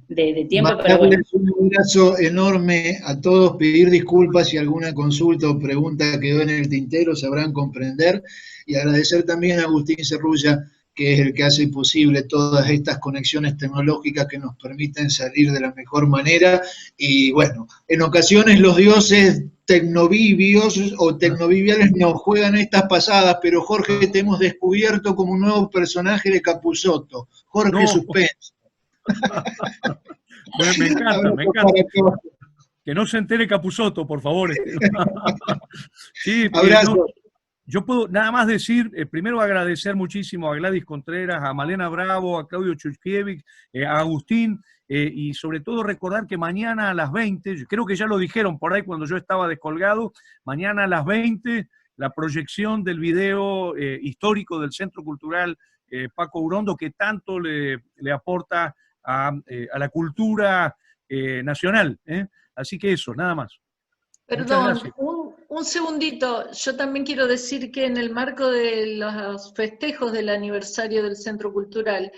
de tiempo, pero bueno.
Un abrazo enorme a todos, pedir disculpas si alguna consulta o pregunta quedó en el tintero, sabrán comprender, y agradecer también a Agustín Cerrulla, que es el que hace posible todas estas conexiones tecnológicas que nos permiten salir de la mejor manera. Y bueno, en ocasiones los dioses tecnovivios o tecnoviviales nos juegan estas pasadas, pero Jorge, te hemos descubierto como un nuevo personaje de Capusotto, Jorge Suspenso.
Me encanta. Que no se entere Capusotto, por favor. Sí,
abrazo.
Yo puedo nada más decir, primero agradecer muchísimo a Gladys Contreras, a Malena Bravo, a Claudio Chukevich, a Agustín, y sobre todo recordar que mañana a las 20, creo que ya lo dijeron por ahí cuando yo estaba descolgado, mañana a las 20, la proyección del video histórico del Centro Cultural Paco Urondo, que tanto le aporta a la cultura nacional. Así que eso, nada más.
Perdón, un segundito. Yo también quiero decir que en el marco de los festejos del aniversario del Centro Cultural,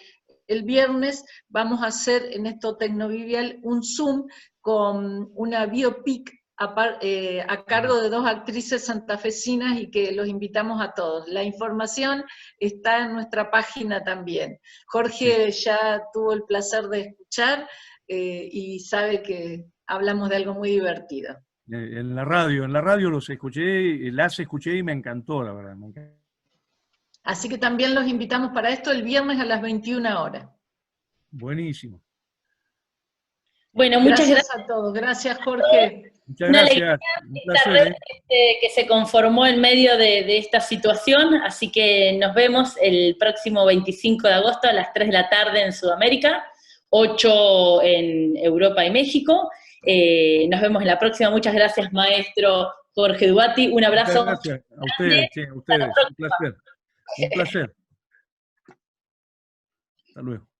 el viernes vamos a hacer en esto Tecnovivial un Zoom con una biopic a cargo de 2 actrices santafesinas y que los invitamos a todos. La información está en nuestra página también. Jorge ya tuvo el placer de escuchar y sabe que hablamos de algo muy divertido.
En la radio los escuché, las escuché y me encantó, la verdad.
Así que también los invitamos para esto el viernes a las 21 horas.
Buenísimo.
Bueno, muchas gracias
a todos. Gracias, Jorge.
Muchas gracias.
Esta red que se conformó en medio de esta situación, así que nos vemos el próximo 25 de agosto a las 3 de la tarde en Sudamérica, 8 en Europa y México. Nos vemos en la próxima. Muchas gracias, maestro Jorge Duati. Un abrazo.
Muchas gracias a ustedes, sí, a ustedes. Un placer. Un placer. Hasta luego.